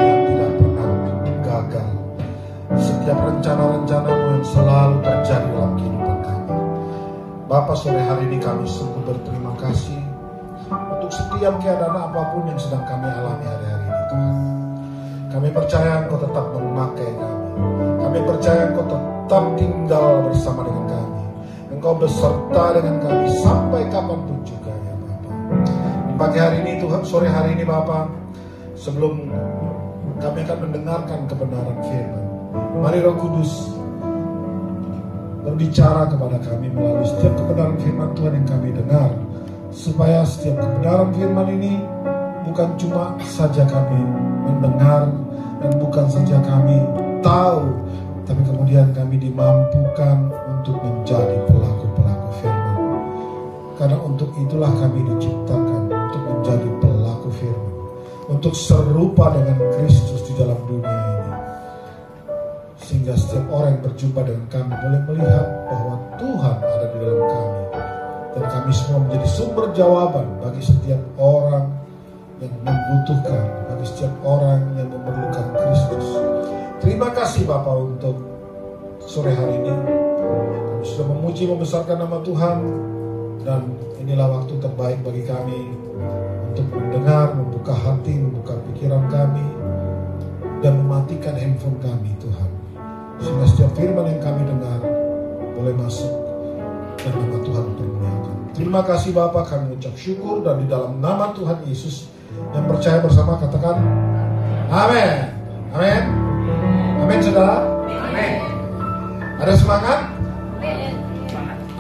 Yang tidak pernah gagal. Setiap rencana-rencanamu yang selalu terjadi dalam kehidupan kami. Bapa, sore hari ini kami sungguh berterima kasih untuk setiap keadaan apapun yang sedang kami alami hari-hari ini, Tuhan. Kami percaya Engkau tetap memakai kami. Kami percaya Engkau tetap tinggal bersama dengan kami. Engkau beserta dengan kami sampai kapanpun juga, ya Bapa. Di pagi hari ini Tuhan, sore hari ini Bapa, sebelum kami akan mendengarkan kebenaran firman, mari Roh Kudus berbicara kepada kami melalui setiap kebenaran firman Tuhan yang kami dengar, supaya setiap kebenaran firman ini bukan cuma saja kami mendengar dan bukan saja kami tahu, tapi kemudian kami dimampukan untuk menjadi pelaku-pelaku firman. Karena untuk itulah kami diciptakan, untuk menjadi pelaku firman, untuk serupa dengan Kristus di dalam dunia ini, sehingga setiap orang yang berjumpa dengan kami boleh melihat bahwa Tuhan ada di dalam kami, dan kami semua menjadi sumber jawaban bagi setiap orang yang membutuhkan, bagi setiap orang yang memerlukan Kristus. Terima kasih Bapa untuk sore hari ini. Kami sudah memuji membesarkan nama Tuhan, dan inilah waktu terbaik bagi kami untuk mendengar, membuka hati, membuka pikiran kami, dan mematikan handphone kami, Tuhan. Sehingga setiap firman yang kami dengar boleh masuk dan nama Tuhan dipermuliakan. Terima kasih Bapa, kami ucap syukur, dan di dalam nama Tuhan Yesus, yang percaya bersama katakan amin. Amin. Amin, saudara. Amin. Ada semangat?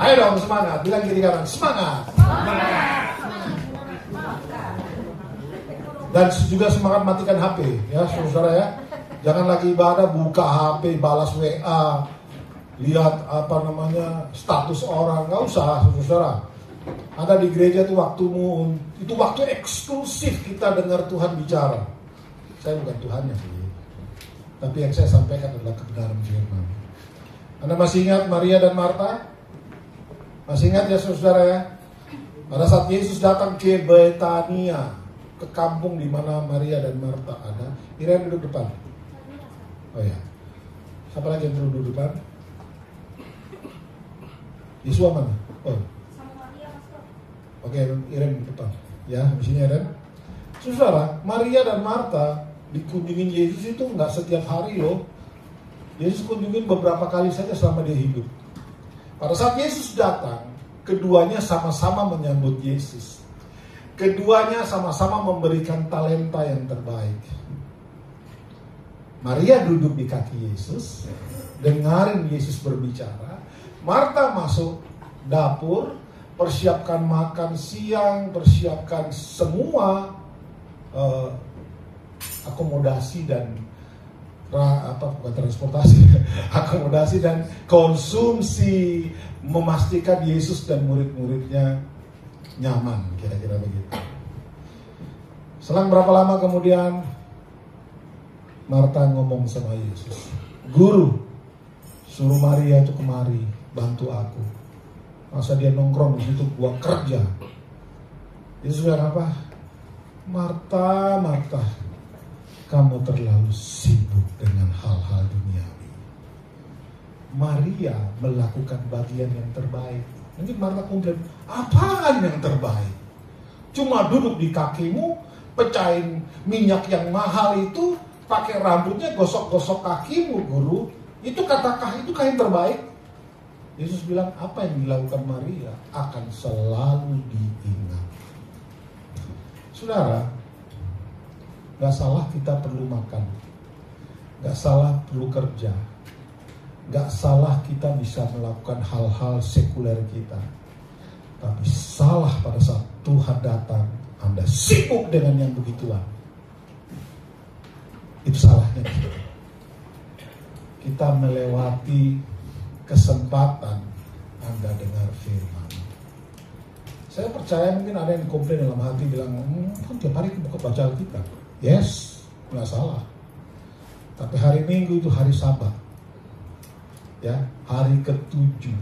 Ayo dong semangat, bilang kiri kanan, semangat. Dan juga semangat matikan HP, ya saudara ya. Jangan lagi ibadah buka HP, balas WA, lihat status orang, nggak usah saudara. Ada di gereja itu waktumu, itu waktu eksklusif kita dengar Tuhan bicara. Saya bukan Tuhannya sih, tapi yang saya sampaikan adalah kebenaran firman. Anda masih ingat Maria dan Marta? Masih ingat ya saudara ya? Pada saat Yesus datang ke Betania, ke kampung di mana Maria dan Marta ada. Ira duduk depan. Oh ya. Siapa lagi yang duduk depan? Yesus mana? Oh. Oke, Iren di depan. Ya, di sini ada. Saudara, Maria dan Marta dikunjungin Yesus itu nggak setiap hari loh. Yesus kunjungin beberapa kali saja selama dia hidup. Pada saat Yesus datang, keduanya sama-sama menyambut Yesus. Keduanya sama-sama memberikan talenta yang terbaik. Maria duduk di kaki Yesus, dengarin Yesus berbicara. Marta masuk dapur, persiapkan makan siang, persiapkan semua akomodasi dan bukan transportasi, akomodasi dan konsumsi, memastikan Yesus dan murid-muridnya nyaman, kira-kira begitu. Selang berapa lama kemudian Marta ngomong sama Yesus, "Guru, suruh Maria itu kemari bantu aku. Masa dia nongkrong di situ, gua kerja." Yesus bilang apa? "Marta, Marta, kamu terlalu sibuk dengan hal-hal duniawi. Maria melakukan bagian yang terbaik." Mungkin Marta komplain, "Apaan yang terbaik? Cuma duduk di kakimu, pecahin minyak yang mahal itu, pakai rambutnya gosok-gosok kakimu, guru. Katkah yang terbaik?" Yesus bilang, apa yang dilakukan Maria akan selalu diingat. Saudara, gak salah kita perlu makan, gak salah perlu kerja, gak salah kita bisa melakukan hal-hal sekuler kita. Tapi salah pada saat Tuhan datang, Anda sibuk dengan yang begituan. Itu salahnya kita. Kita melewati kesempatan Anda dengar firman. Saya percaya mungkin ada yang komplain dalam hati, bilang, kan tiap hari buka baca Alkitab. Yes, nggak salah. Tapi hari Minggu itu hari Sabat, ya, hari ke-7,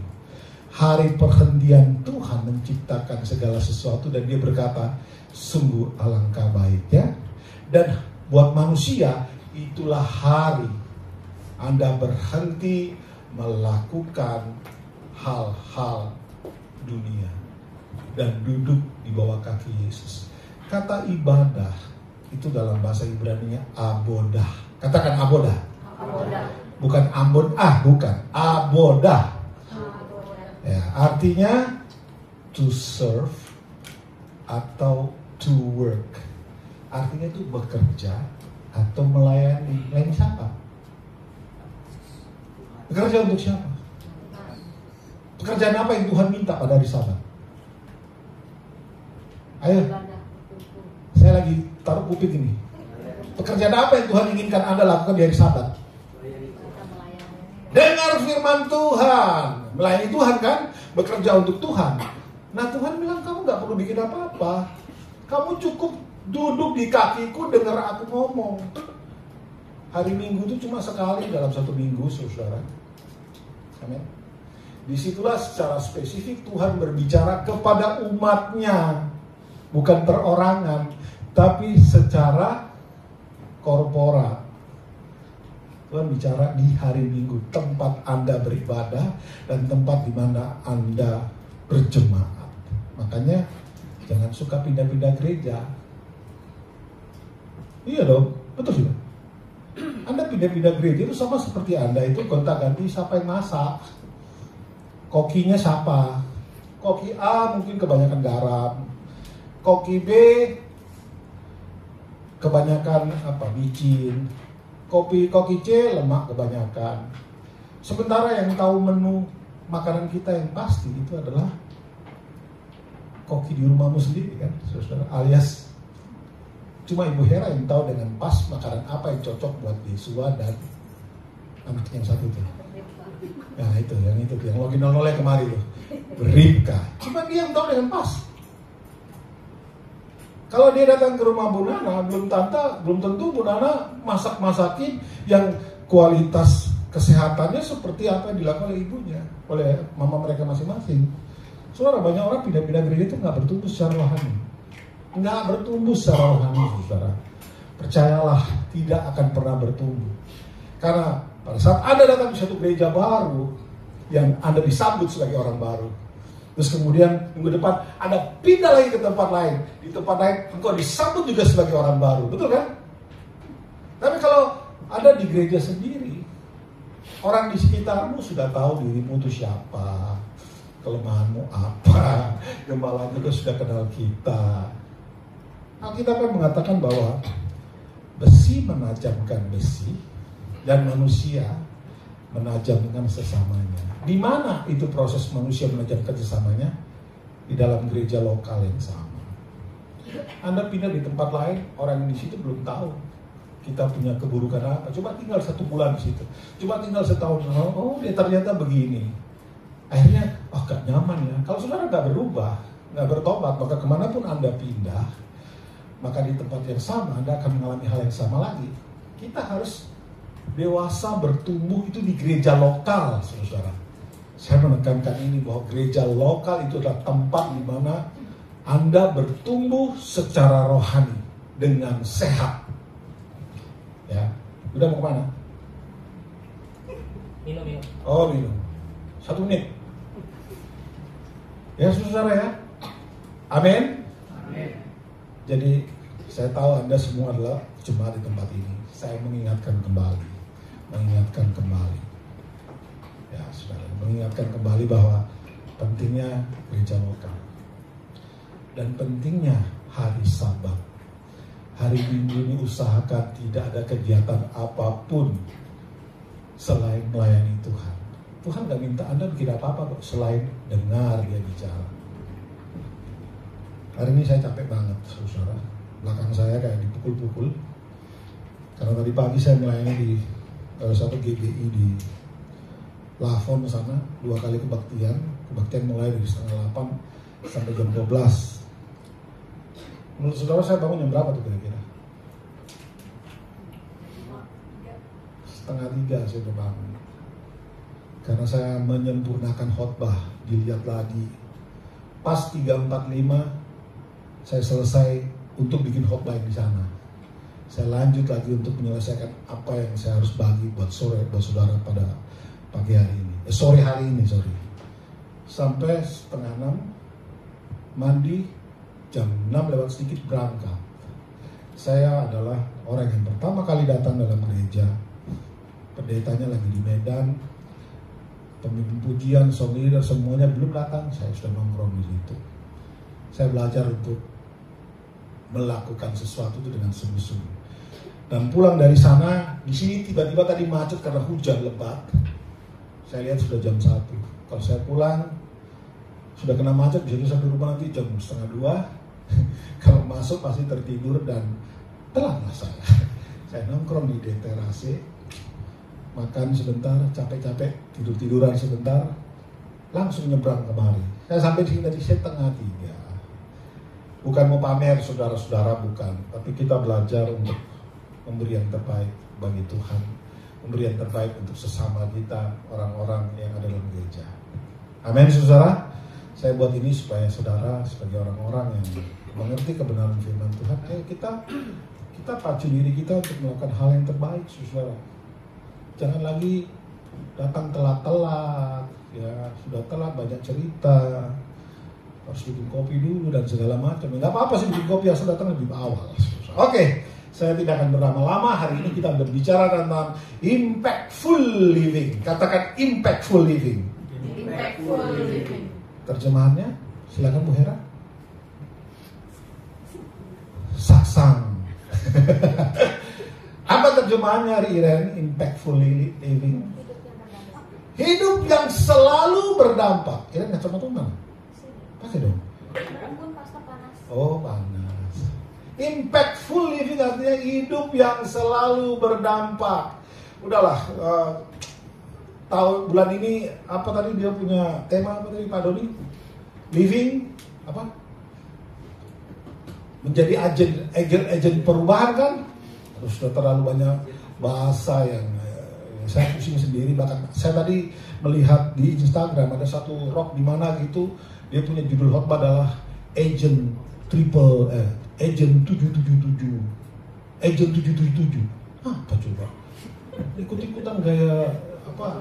hari perhentian Tuhan menciptakan segala sesuatu, dan Dia berkata, sungguh alangkah baiknya. Dan Buat manusia, itulah hari Anda berhenti melakukan hal-hal dunia dan duduk di bawah kaki Yesus. Kata ibadah itu dalam bahasa Ibrani-nya abodah. Katakan abodah. Abodah. Bukan ambon, bukan. Abodah. Ya, artinya to serve atau to work. Artinya itu bekerja atau melayani. Melayani siapa? Bekerja untuk siapa? Pekerjaan apa yang Tuhan minta pada hari Sabat? Ayo, saya lagi taruh kuping ini. Pekerjaan apa yang Tuhan inginkan Anda lakukan di hari Sabat? Dengar firman Tuhan. Melayani Tuhan kan? Bekerja untuk Tuhan. Nah, Tuhan bilang kamu gak perlu bikin apa-apa. Kamu cukup duduk di kakiku dengar aku ngomong. Hari Minggu itu cuma sekali dalam satu minggu, saudara. Amin. Disitulah secara spesifik Tuhan berbicara kepada umatnya. Bukan perorangan, tapi secara korporat. Tuhan bicara di hari Minggu, tempat Anda beribadah dan tempat di mana Anda berjemaat. Makanya jangan suka pindah-pindah gereja. Iya dong, betul sudah. Anda pindah-pindah gereja itu sama seperti Anda itu gonta-ganti siapa yang masak. Kokinya siapa? Koki A mungkin kebanyakan garam. Koki B kebanyakan micin. Koki C lemak kebanyakan. Sementara yang tahu menu makanan kita yang pasti itu adalah koki di rumahmu sendiri kan, saudara. Alias cuma Ibu Hera yang tahu dengan pas makanan apa yang cocok buat Yesua dan anak yang satu itu. Nah itu, yang lagi noleh kemari tuh, Ribka. Cuma dia yang tahu dengan pas. Kalau dia datang ke rumah Bu Nana, belum tentu Bu Nana masakin yang kualitas kesehatannya seperti apa yang dilakukan oleh ibunya, oleh mama mereka masing-masing. Saudara, banyak orang pindah-pindah gereja itu nggak bertumbuh secara rohani. Nggak bertumbuh secara rohani, saudara. Percayalah, tidak akan pernah bertumbuh. Karena pada saat Anda datang di satu gereja baru, yang Anda disambut sebagai orang baru, terus kemudian minggu depan Anda pindah lagi ke tempat lain. Di tempat lain engkau disambut juga sebagai orang baru. Betul kan? Tapi kalau ada di gereja sendiri, orang di sekitarmu sudah tahu dirimu itu siapa, kelemahanmu apa, gembala juga sudah kenal kita. Alkitab kan mengatakan bahwa besi menajamkan besi dan manusia menajam dengan sesamanya. Di mana itu proses manusia menajamkan sesamanya? Di dalam gereja lokal yang sama. Anda pindah di tempat lain, orang di situ belum tahu kita punya keburukan apa. Coba tinggal 1 bulan di situ. Coba tinggal setahun. Oh, dia ternyata begini. Akhirnya, gak nyaman ya. Kalau saudara gak berubah, gak bertobat, maka kemanapun Anda pindah, maka di tempat yang sama Anda akan mengalami hal yang sama lagi. Kita harus dewasa bertumbuh itu di gereja lokal, saudara. Saya menekankan ini bahwa gereja lokal itu adalah tempat di mana Anda bertumbuh secara rohani dengan sehat. Ya, udah mau kemana? Minum. Oh, minum. 1 menit. Ya, saudara ya. Amin. Amin. Jadi saya tahu Anda semua adalah jemaat di tempat ini. Saya mengingatkan kembali. Ya, saudara, mengingatkan kembali bahwa pentingnya gereja lokal dan pentingnya hari Sabat. Hari Minggu ini usahakan tidak ada kegiatan apapun selain melayani Tuhan. Tuhan gak minta Anda bikin apa-apa kok selain dengar dia bicara. Hari ini saya capek banget, saudara. Belakang saya kayak dipukul-pukul. Karena tadi pagi saya melayani di satu GBI di Lafon sana, 2 kali kebaktian. Kebaktian mulai dari setengah 8 sampai jam 12. Menurut saudara saya bangun jam berapa tuh kira-kira? Setengah 3 saya udah bangun. Karena saya menyempurnakan khotbah, dilihat lagi. Pas 3:45 saya selesai untuk bikin khotbah di sana. Saya lanjut lagi untuk menyelesaikan apa yang saya harus bagi buat saudara pada pagi hari ini. Sore hari ini. Sampai 5:30 mandi, jam 6 lewat sedikit berangkat. Saya adalah orang yang pertama kali datang dalam gereja. Pendetanya lagi di Medan, pemimpin pujian, song leader semuanya belum datang. Saya sudah nongkrong di situ. Saya belajar untuk melakukan sesuatu itu dengan sungguh-sungguh. Dan pulang dari sana, di sini tiba-tiba tadi macet karena hujan lebat. Saya lihat sudah jam 1. Kalau saya pulang, sudah kena macet, bisa sampai rumah nanti jam 1:30. Kalau masuk pasti tertidur dan telatlah saya. Saya nongkrong di terase, makan sebentar, capek-capek, tidur-tiduran sebentar, langsung nyebrang kemari. Saya sampai di sini tadi 2:30. Bukan mau pamer saudara-saudara, bukan. Tapi kita belajar untuk memberi yang terbaik bagi Tuhan, memberi yang terbaik untuk sesama kita, orang-orang yang ada dalam gereja. Amin, saudara. Saya buat ini supaya saudara sebagai orang-orang yang mengerti kebenaran firman Tuhan, kita pacu diri kita untuk melakukan hal yang terbaik, saudara. Jangan lagi datang telat-telat, ya sudah telat banyak cerita, harus bikin kopi dulu dan segala macam. Nggak apa-apa sih bikin kopi, asal datang lebih awal. Oke. Saya tidak akan berlama-lama. Hari ini kita berbicara tentang impactful living. Katakan impactful living. Impactful living. Terjemahannya, silakan Bu Hera. Saksang. Apa terjemahannya hari Iren? Impactful living. Hidup yang selalu berdampak. Iren kacamata mana? Pakai dong. Oh, panas. Impactful living artinya hidup yang selalu berdampak. Udahlah, tahun bulan ini apa tadi dia punya tema apa tadi Pak Doni? Living apa? Menjadi agen perubahan kan? Terus sudah terlalu banyak bahasa yang saya pusing sendiri. Bahkan saya tadi melihat di Instagram ada satu rock di mana gitu, dia punya judul khotbah adalah Agent 777. Agent 777. Apa coba? Ikut-ikutan gaya apa?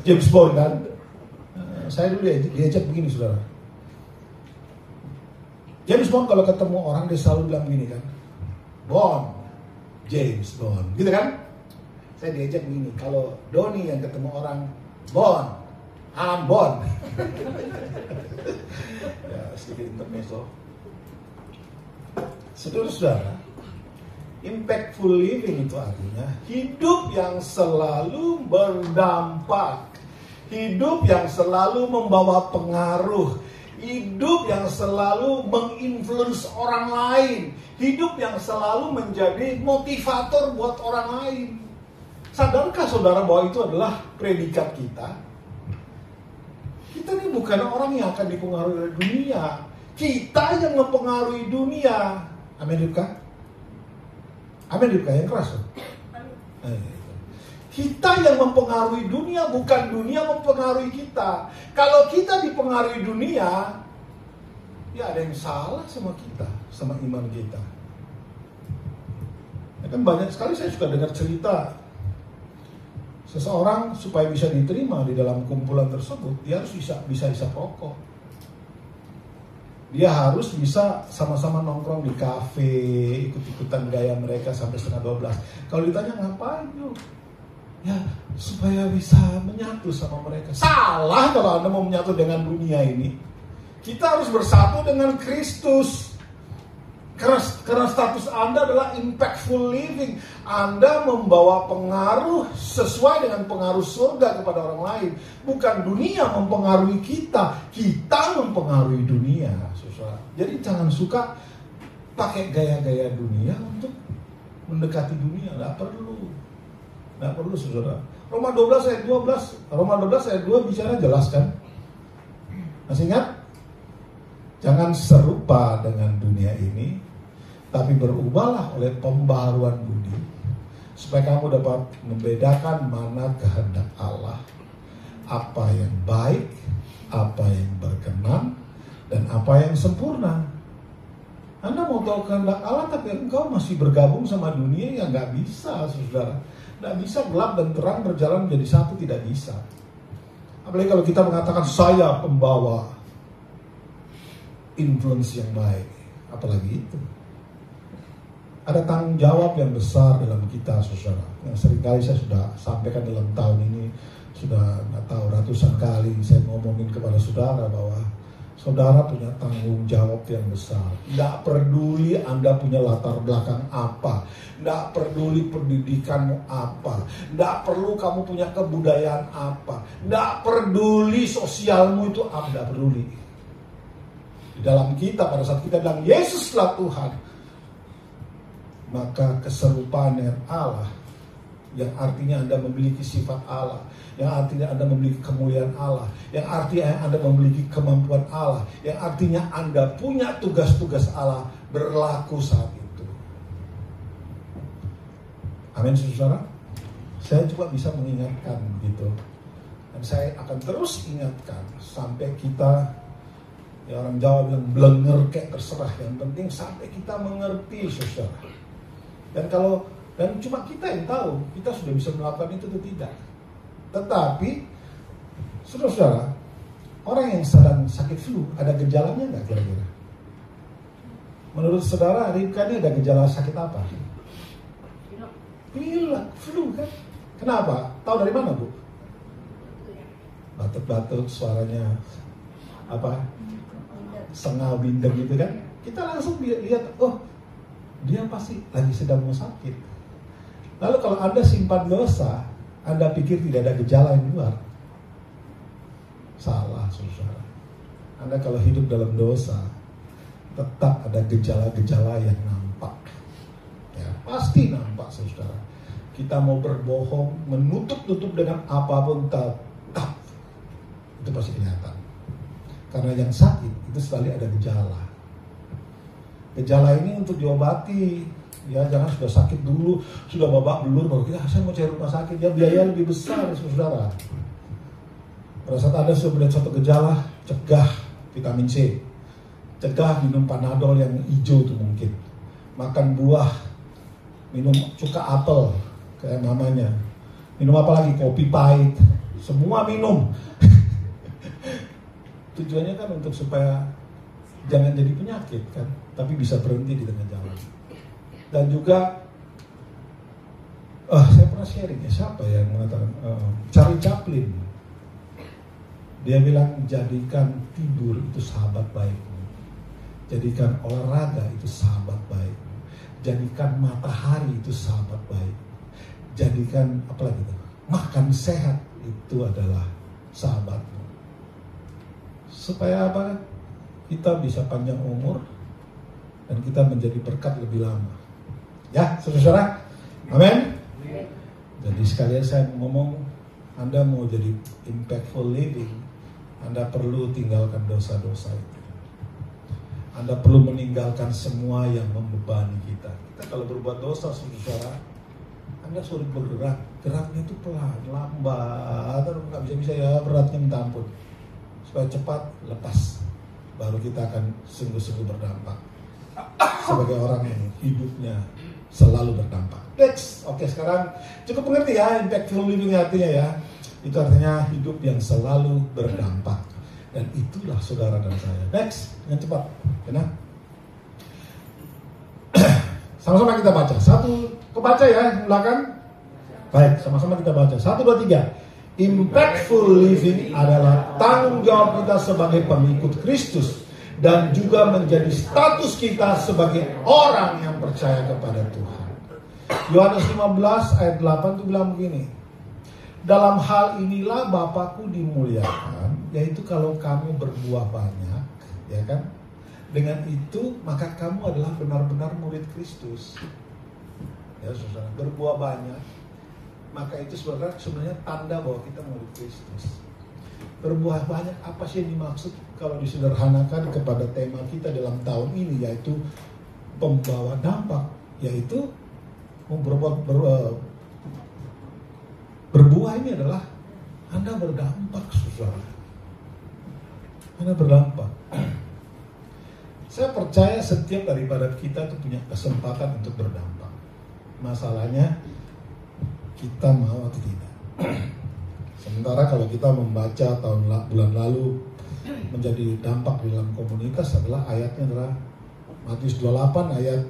James Bond kan? Saya dulu diajak begini, saudara. James Bond kalau ketemu orang dia selalu bilang begini kan, Bond, James Bond, gitu kan? Saya diajak begini, kalau Doni yang ketemu orang, Bond, I'm Bond. Ya, sedikit intermezzo. Saudara-saudara, impactful living itu artinya hidup yang selalu berdampak, hidup yang selalu membawa pengaruh, hidup yang selalu menginfluence orang lain, hidup yang selalu menjadi motivator buat orang lain. Sadarkah saudara bahwa itu adalah predikat kita? Kita ini bukan orang yang akan dipengaruhi oleh dunia, kita yang mempengaruhi dunia. Amin, Ribka? Amin, Ribka, yang keras. Kita yang mempengaruhi dunia, bukan dunia mempengaruhi kita. Kalau kita dipengaruhi dunia, ya ada yang salah sama kita, sama iman kita. Ya kan banyak sekali saya suka dengar cerita seseorang supaya bisa diterima di dalam kumpulan tersebut, dia harus bisa isap rokok. Dia harus bisa sama-sama nongkrong di kafe, ikut-ikutan gaya mereka sampai 11:30. Kalau ditanya ngapain yuk? Ya supaya bisa menyatu sama mereka. Salah kalau Anda mau menyatu dengan dunia ini. Kita harus bersatu dengan Kristus. Karena status Anda adalah impactful living. Anda membawa pengaruh sesuai dengan pengaruh surga kepada orang lain. Bukan dunia mempengaruhi kita, kita mempengaruhi dunia. Jadi jangan suka pakai gaya-gaya dunia untuk mendekati dunia. Nggak perlu saudara. Roma 12 ayat 12. Roma 12 ayat 2 bicara jelas kan? Masih ingat? Jangan serupa dengan dunia ini, tapi berubahlah oleh pembaharuan budi, supaya kamu dapat membedakan mana kehendak Allah, apa yang baik, apa yang berkenan, dan apa yang sempurna. Anda mau tahu kehendak Allah tapi engkau masih bergabung sama dunia, ya nggak bisa, saudara. Nggak bisa gelap dan terang berjalan menjadi satu, tidak bisa. Apalagi kalau kita mengatakan saya pembawa influence yang baik, apalagi itu. Ada tanggung jawab yang besar dalam kita, saudara. Yang seringkali saya sudah sampaikan dalam tahun ini, sudah nggak tahu ratusan kali saya ngomongin kepada saudara bahwa saudara punya tanggung jawab yang besar. Nggak peduli Anda punya latar belakang apa, nggak peduli pendidikanmu apa, nggak perlu kamu punya kebudayaan apa, nggak peduli sosialmu itu apa, nggak peduli. Di dalam kita pada saat kita bilang Yesuslah Tuhan, maka keserupaan dengan Allah, yang artinya Anda memiliki sifat Allah, yang artinya Anda memiliki kemuliaan Allah, yang artinya Anda memiliki kemampuan Allah, yang artinya Anda punya tugas-tugas Allah berlaku saat itu. Amin, saudara. Saya juga bisa mengingatkan gitu, dan saya akan terus ingatkan sampai kita, ya orang Jawa bilang blenger kayak terserah, yang penting sampai kita mengerti, saudara. Dan cuma kita yang tahu kita sudah bisa melakukan itu atau tidak. Tetapi saudara-saudara, orang yang sedang sakit flu ada gejalanya nggak kira-kira? Menurut saudara, Ribka ini ada gejala sakit apa? Pilek, flu kan? Kenapa? Tahu dari mana, Bu? Batuk-batuk, suaranya apa? Sengau bindeng gitu kan? Kita langsung lihat, oh dia pasti lagi sedang mau sakit. Lalu kalau Anda simpan dosa, Anda pikir tidak ada gejala yang luar. Salah, saudara. Anda kalau hidup dalam dosa, tetap ada gejala-gejala yang nampak. Ya, pasti nampak, saudara. Kita mau berbohong, menutup-nutup dengan apapun, tetap itu pasti kelihatan. Karena yang sakit itu selalu ada gejala. Gejala ini untuk diobati. Ya, jangan sudah sakit dulu, sudah babak belur baru kita saya mau cari rumah sakit, ya biaya lebih besar, saudara. Pada saat Anda sudah melihat satu gejala, cegah vitamin C, cegah minum Panadol yang hijau itu mungkin, makan buah, minum cuka apel kayak mamanya, minum apa lagi, kopi pahit, semua minum. Tujuannya kan untuk supaya jangan jadi penyakit kan, tapi bisa berhenti di tengah jalan. Dan juga saya pernah sharing ya, siapa yang mengatakan Charlie Chaplin, dia bilang jadikan tidur itu sahabat baikmu, jadikan olahraga itu sahabat baik, jadikan matahari itu sahabat baik, jadikan apa lagi itu, makan sehat itu adalah sahabatmu, supaya apa? Kita bisa panjang umur dan kita menjadi berkat lebih lama. Ya, saudara, amin. Jadi sekalian saya ngomong, Anda mau jadi impactful living, Anda perlu tinggalkan dosa-dosa itu. Anda perlu meninggalkan semua yang membebani kita. Kita kalau berbuat dosa, saudara, Anda suruh bergerak, geraknya itu pelan, lambat, nggak bisa-bisa ya, beratnya minta ampun. Supaya cepat lepas, baru kita akan sungguh-sungguh berdampak sebagai orang yang hidupnya selalu berdampak. Next, oke, sekarang cukup mengerti ya impactful living artinya ya. Itu artinya hidup yang selalu berdampak. Dan itulah saudara dan saya. Next, dengan cepat. Kena? Sama-sama kita baca. Satu, kebaca ya, belakang. Baik, sama-sama kita baca. 1, 2, 3. Impactful living adalah tanggung jawab kita sebagai pengikut Kristus dan juga menjadi status kita sebagai orang yang percaya kepada Tuhan. Yohanes 15 ayat 8 itu bilang begini, dalam hal inilah Bapakku dimuliakan, yaitu kalau kamu berbuah banyak, ya kan? Dengan itu maka kamu adalah benar-benar murid Kristus. Ya saudara, berbuah banyak, maka itu sebenarnya tanda bahwa kita murid Kristus. Berbuah banyak apa sih yang dimaksud kalau disederhanakan kepada tema kita dalam tahun ini, yaitu pembawa dampak, yaitu berbuah ini adalah Anda berdampak, saudara. Anda berdampak. Saya percaya setiap daripada kita itu punya kesempatan untuk berdampak. Masalahnya kita mau atau tidak. Sementara kalau kita membaca bulan lalu menjadi dampak di dalam komunitas adalah ayatnya adalah Matius 28 ayat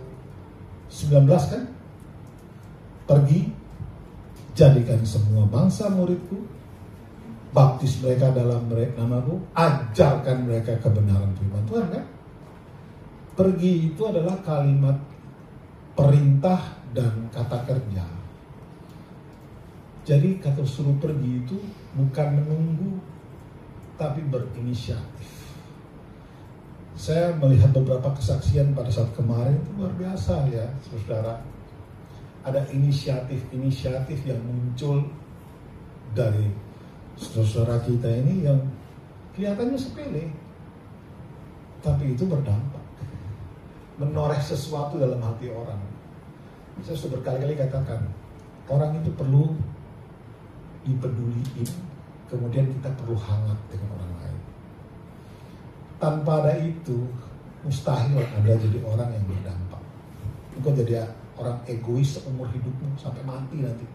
19 kan? Pergi, jadikan semua bangsa muridku, baptis mereka dalam namaku, ajarkan mereka kebenaran firman Tuhan kan? Pergi itu adalah kalimat perintah dan kata kerja. Jadi kata suruh pergi itu bukan menunggu, tapi berinisiatif. Saya melihat beberapa kesaksian pada saat kemarin itu luar biasa ya, saudara. Ada inisiatif-inisiatif yang muncul dari saudara kita ini yang kelihatannya sepele, tapi itu berdampak, menoreh sesuatu dalam hati orang. Saya sudah berkali-kali katakan, orang itu perlu dipeduliin, kemudian kita perlu hangat dengan orang lain. Tanpa ada itu, mustahil Anda jadi orang yang berdampak. Engkau jadi orang egois seumur hidupmu sampai mati nanti.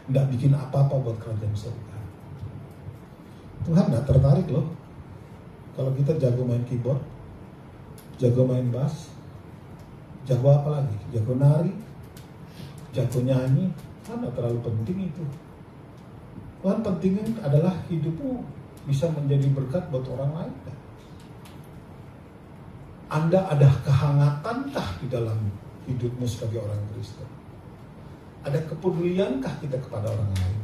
Nggak bikin apa-apa buat kerajaan surga. Tuhan nggak tertarik loh kalau kita jago main keyboard, jago main bass, jago apa lagi, jago nari, jago nyanyi. Kan nggak terlalu penting itu. Tuhan pentingnya adalah hidupmu bisa menjadi berkat buat orang lain. Anda ada kehangatankah di dalam hidupmu sebagai orang Kristen? Ada kepeduliankah kita kepada orang lain?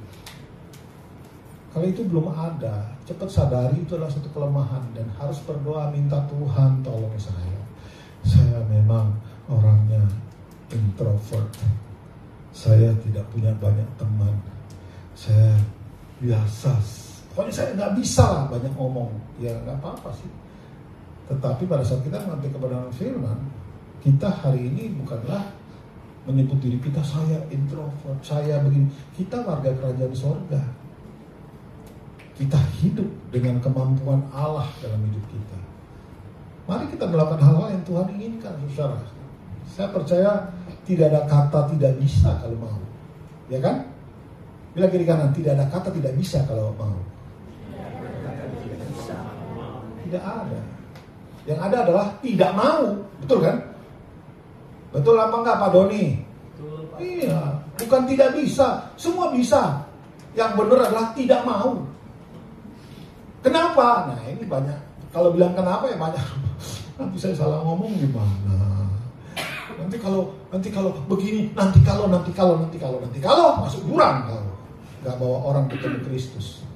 Kalau itu belum ada, cepat sadari itu adalah satu kelemahan dan harus berdoa minta Tuhan tolong saya. Saya memang orangnya introvert. Saya tidak punya banyak teman. Saya biasa. Pokoknya saya nggak bisa lah banyak ngomong. Ya nggak apa-apa sih. Tetapi pada saat kita mengerti kebenaran firman, kita hari ini bukanlah menyebut diri kita saya introvert, saya begini. Kita warga kerajaan sorga. Kita hidup dengan kemampuan Allah dalam hidup kita. Mari kita melakukan hal-hal yang Tuhan inginkan, saudara. Saya percaya tidak ada kata tidak bisa kalau mau. Ya kan? Bila kiri kanan, tidak ada kata tidak bisa kalau mau. Tidak ada. Yang ada adalah tidak mau. Betul kan? Betul apa enggak Pak Doni? Betul, Pak. Iya, bukan tidak bisa. Semua bisa. Yang benar adalah tidak mau. Kenapa? Nah ini banyak. Kalau bilang kenapa ya banyak. Nanti saya salah ngomong gimana? Nanti kalau begini, nanti kalau masuk jurang kalau nggak bawa orang ketemu Kristus.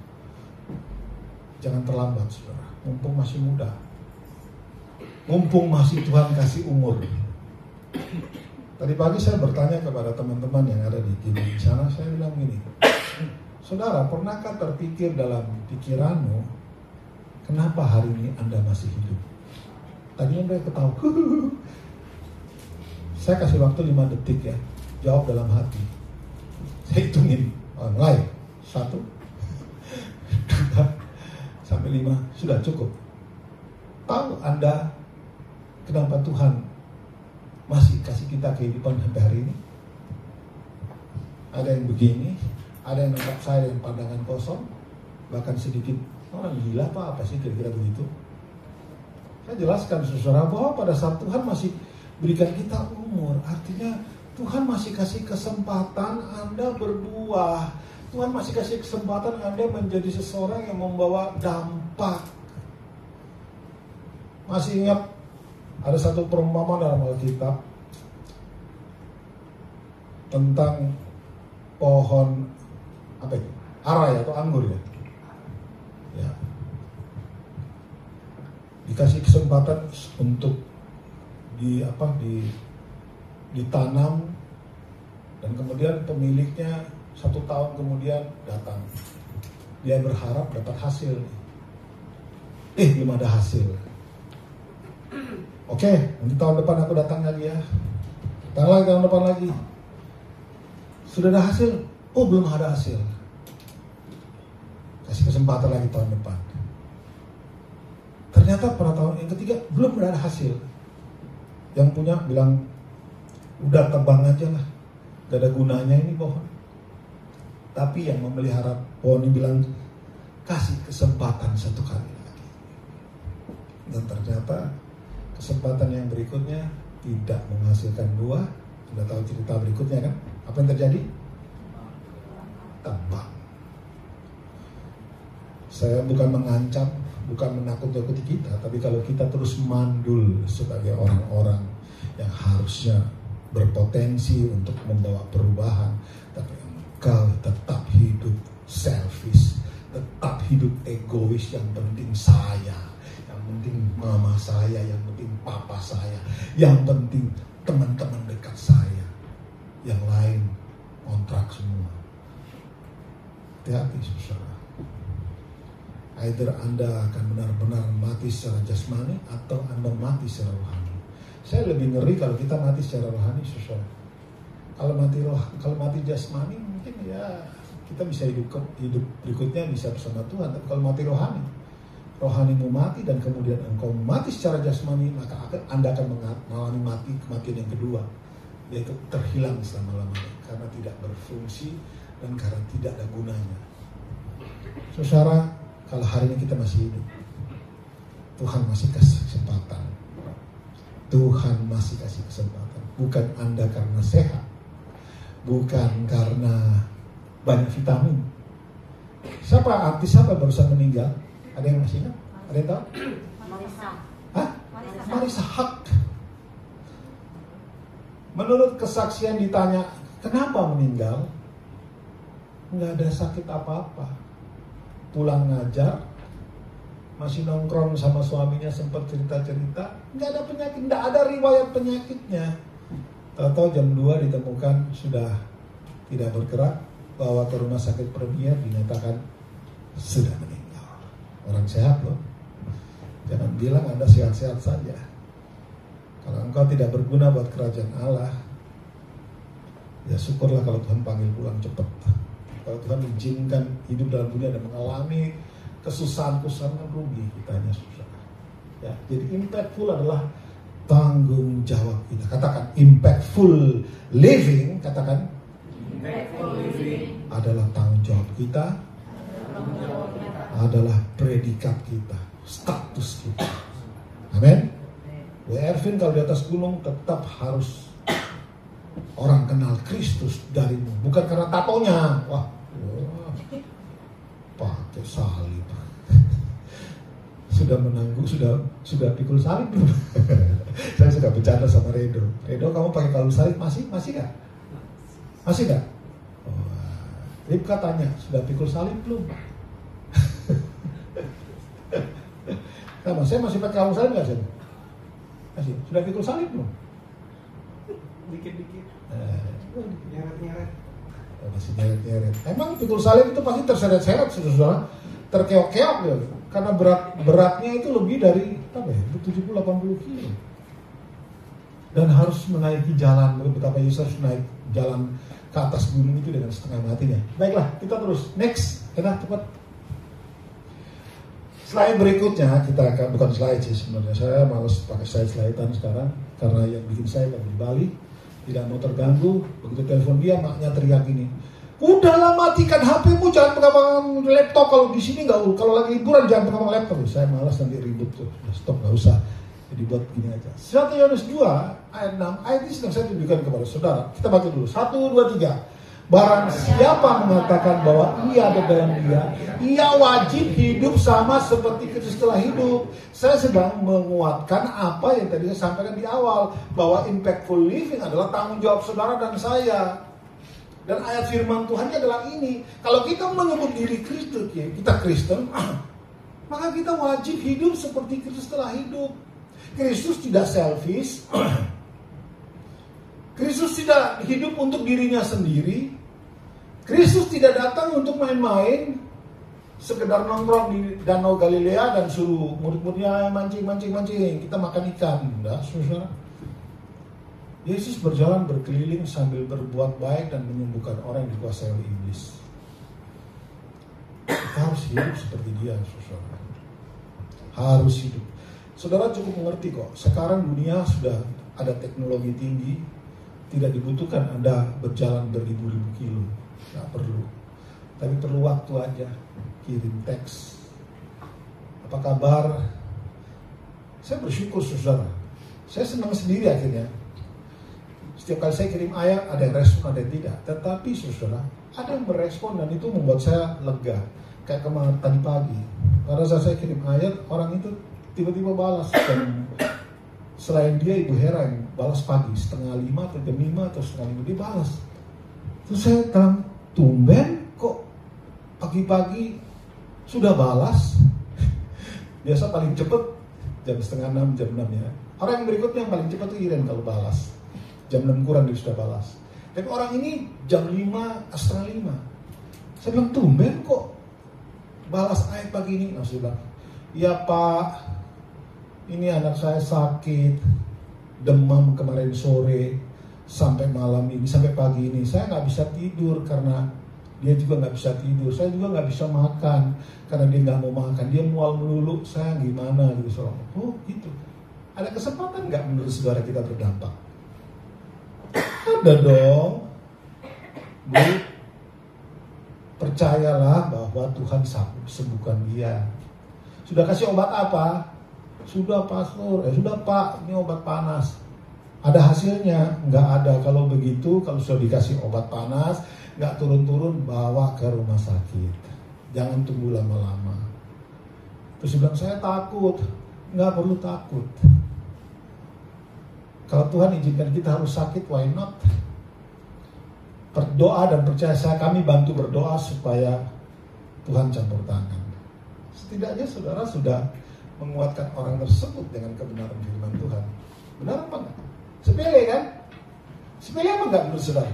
Jangan terlambat, saudara. Mumpung masih muda, mumpung masih Tuhan kasih umur. Tadi pagi saya bertanya kepada teman-teman yang ada di sana, saya bilang gini, saudara, pernahkah terpikir dalam pikiranmu, kenapa hari ini Anda masih hidup? Tadinya mereka ketawa. Saya kasih waktu 5 detik ya, jawab dalam hati. Saya hitungin online 1, 2, sampai 5, sudah cukup. Tahu Anda kenapa Tuhan masih kasih kita kehidupan sampai hari ini? Ada yang begini, ada yang nangkap saya dengan pandangan kosong, bahkan sedikit orang gila apa sih kira-kira begitu. Saya jelaskan saudara bahwa pada saat Tuhan masih berikan kita umur, artinya Tuhan masih kasih kesempatan Anda berbuah. Tuhan masih kasih kesempatan Anda menjadi seseorang yang membawa dampak. Masih ingat ada satu perumpamaan dalam Alkitab tentang pohon apa itu? Ara atau anggur ya? Ya. Dikasih kesempatan untuk ditanam, dan kemudian pemiliknya 1 tahun kemudian datang. Dia berharap dapat hasil. Belum ada hasil. Oke, nanti tahun depan aku datang lagi ya. Tahun depan lagi. Sudah ada hasil? Oh, belum ada hasil. Kasih kesempatan lagi tahun depan. Ternyata pada tahun yang ketiga belum ada hasil. Yang punya bilang, udah tebang aja lah, gak ada gunanya ini pohon. Tapi yang memelihara pohon ini bilang, kasih kesempatan satu kali lagi. Dan ternyata kesempatan yang berikutnya tidak menghasilkan buah. Sudah tahu cerita berikutnya kan? Apa yang terjadi? Tebang. Saya bukan mengancam, bukan menakut-nakuti kita, tapi kalau kita terus mandul sebagai orang-orang yang harusnya berpotensi untuk membawa perubahan, tapi engkau tetap hidup selfish, tetap hidup egois, yang penting saya, yang penting mama saya, yang penting papa saya, yang penting teman-teman dekat saya, yang lain kontrak semua. Hati-hati saudara. Either Anda akan benar-benar mati secara jasmani atau Anda mati secara rohani. Saya lebih ngeri kalau kita mati secara rohani, saudara. Kalau mati jasmani mungkin ya kita bisa hidup berikutnya bisa bersama Tuhan. Tapi kalau mati rohanimu mati dan kemudian engkau mati secara jasmani, maka Anda akan mengalami kematian yang kedua, yaitu terhilang selama-lamanya karena tidak berfungsi dan karena tidak ada gunanya. Saudara, kalau hari ini kita masih hidup, Tuhan masih kasih kesempatan. Tuhan masih kasih kesempatan. Bukan Anda karena sehat, bukan karena banyak vitamin. Artis siapa barusan meninggal? Ada yang masih ingat? Ada yang tahu? Marissa Haq. Menurut kesaksian ditanya, kenapa meninggal? Nggak ada sakit apa-apa. Pulang ngajar, masih nongkrong sama suaminya, sempat cerita-cerita, nggak ada penyakit, nggak ada riwayat penyakitnya. Tahu-tahu jam 2 ditemukan sudah tidak bergerak, bawa ke rumah sakit Premier, dinyatakan sudah meninggal. Orang sehat loh. Jangan bilang Anda sehat-sehat saja. Kalau engkau tidak berguna buat kerajaan Allah, ya syukurlah kalau Tuhan panggil pulang cepat. Kalau Tuhan izinkan hidup dalam dunia dan mengalami kesusahan-kesusahan, kan rugi kitanya, susah. Ya, jadi impactful adalah tanggung jawab kita. Katakan impactful living, katakan impactful living adalah tanggung jawab kita, adalah predikat kita, status kita. Amin. Bu Ervin kalau di atas gunung tetap harus orang kenal Kristus darimu, bukan karena tatonya. Wah, pakai salib. Sudah menanggung, sudah pikul salib belum? Saya sudah bercanda sama Redo. Redo, kamu pakai kalung salib masih nggak? Masih nggak? Ripka tanya, sudah pikul salib belum? Sama, saya masih pakai kalung salib nggak sih? Masih. Sudah pikul salib belum? Dikit-dikit. Nyeret-nyeret. Masih nyeret-nyeret. Emang pikul salib itu pasti terseret-seret, saudara, terkeok-keok ya. Karena beratnya itu lebih dari 70-80 kilo. Dan harus menaiki jalan, betapa Yesus harus naik jalan ke atas gunung itu dengan setengah matinya. Baiklah, kita terus. Next, kita cepat. Slide berikutnya, kita akan, bukan slide sih sebenarnya. Saya malas pakai slide-slidean sekarang. Karena yang bikin saya lagi di Bali, tidak mau terganggu. Begitu telepon dia, maknya teriak ini, udahlah matikan HP-mu, jangan pegang laptop. Kalau di sini nggak, kalau lagi liburan jangan pegang laptop. Saya malas nanti ribut tuh. Stop, nggak usah. Jadi buat gini aja. 1 Yohanes 2 ayat 6. Ayat ini sedang saya tunjukkan kepada saudara. Kita baca dulu. 1, 2, 3. Barang siapa mengatakan bahwa ia ada dalam dia, ia wajib hidup sama seperti Kristus telah hidup. Saya sedang menguatkan apa yang tadi saya sampaikan di awal, bahwa impactful living adalah tanggung jawab saudara dan saya. Dan ayat firman Tuhan adalah ini. Kalau kita menyebut diri Kristus, kita Kristen, maka kita wajib hidup seperti Kristus telah hidup. Kristus tidak selfish. Kristus tidak hidup untuk dirinya sendiri. Kristus tidak datang untuk main-main, sekedar nongkrong di Danau Galilea dan suruh murid-muridnya mancing. Kita makan ikan. Enggak, saudara. Yesus berjalan berkeliling sambil berbuat baik dan menyembuhkan orang yang dikuasai oleh iblis. Kita harus hidup seperti dia, saudara. Harus hidup. Saudara cukup mengerti kok, sekarang dunia sudah ada teknologi tinggi, tidak dibutuhkan Anda berjalan beribu-ribu kilo, nggak perlu. Tapi perlu waktu aja, kirim teks. Apa kabar? Saya bersyukur saudara, saya senang sendiri akhirnya. Setiap kali saya kirim ayat, ada yang respon, ada yang tidak. Tetapi saudara, ada yang merespon dan itu membuat saya lega. Kayak kemarin tadi pagi, pada saat saya kirim ayat, orang itu tiba-tiba balas. Dan selain dia, Ibu Hera yang balas pagi, 4:30 atau jam 5 atau 4:30 dia balas. Terus saya bilang, tumben kok pagi-pagi sudah balas. Biasa paling cepet jam 5:30, jam 6 ya. Orang yang berikutnya yang paling cepat itu Iren kalau balas. Jam 6 kurang dia sudah balas. Tapi orang ini jam 5, 4:30. Saya bilang, tumben kok balas ayat pagi ini. Nah, saya bilang, iya Pak, ini anak saya sakit, demam kemarin sore, sampai malam ini, sampai pagi ini. Saya nggak bisa tidur karena dia juga nggak bisa tidur. Saya juga nggak bisa makan karena dia nggak mau makan. Dia mual melulu. Saya gimana gitu. Oh gitu. Ada kesempatan nggak menurut saudara kita berdampak? Ada dong. Bu, percayalah bahwa Tuhan sanggup sembuhkan dia. Sudah kasih obat apa? Sudah pastor, sudah Pak, ini obat panas. Ada hasilnya? Nggak ada. Kalau begitu, kalau sudah dikasih obat panas, nggak turun-turun, bawa ke rumah sakit. Jangan tunggu lama-lama. Terus bilang, saya takut. Nggak perlu takut. Kalau Tuhan izinkan kita harus sakit, why not? Berdoa dan percaya saya, kami bantu berdoa supaya Tuhan campur tangan. Setidaknya saudara sudah menguatkan orang tersebut dengan kebenaran firman Tuhan. Benar apa enggak? Sepele kan? Sepele apa enggak menurut saudara?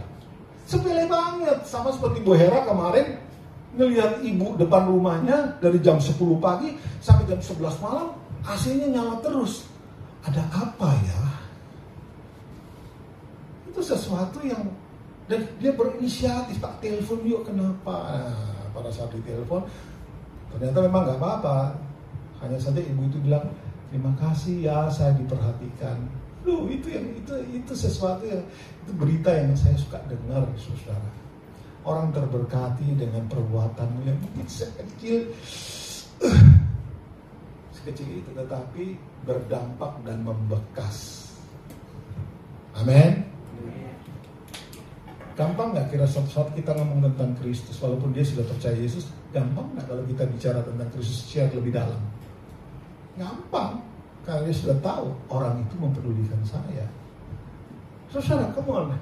Sepele banget. Sama seperti Bu Hera kemarin ngelihat ibu depan rumahnya dari jam 10 pagi sampai jam 11 malam AC-nya nyala terus. Ada apa ya? Itu sesuatu yang, dan dia berinisiatif, Pak telepon yuk, kenapa? Nah, pada saat ditelepon ternyata memang nggak apa-apa. Hanya saja ibu itu bilang, terima kasih ya, saya diperhatikan. Loh, itu sesuatu yang, itu berita yang saya suka dengar, saudara. Orang terberkati dengan perbuatanmu yang mungkin sekecil itu, tetapi berdampak dan membekas. Amin. Gampang nggak kira saat kita ngomong tentang Kristus, walaupun dia sudah percaya Yesus, gampang nggak kalau kita bicara tentang Kristus secara lebih dalam? Gampang, karena dia sudah tahu orang itu mempedulikan saya. Saudara, come on.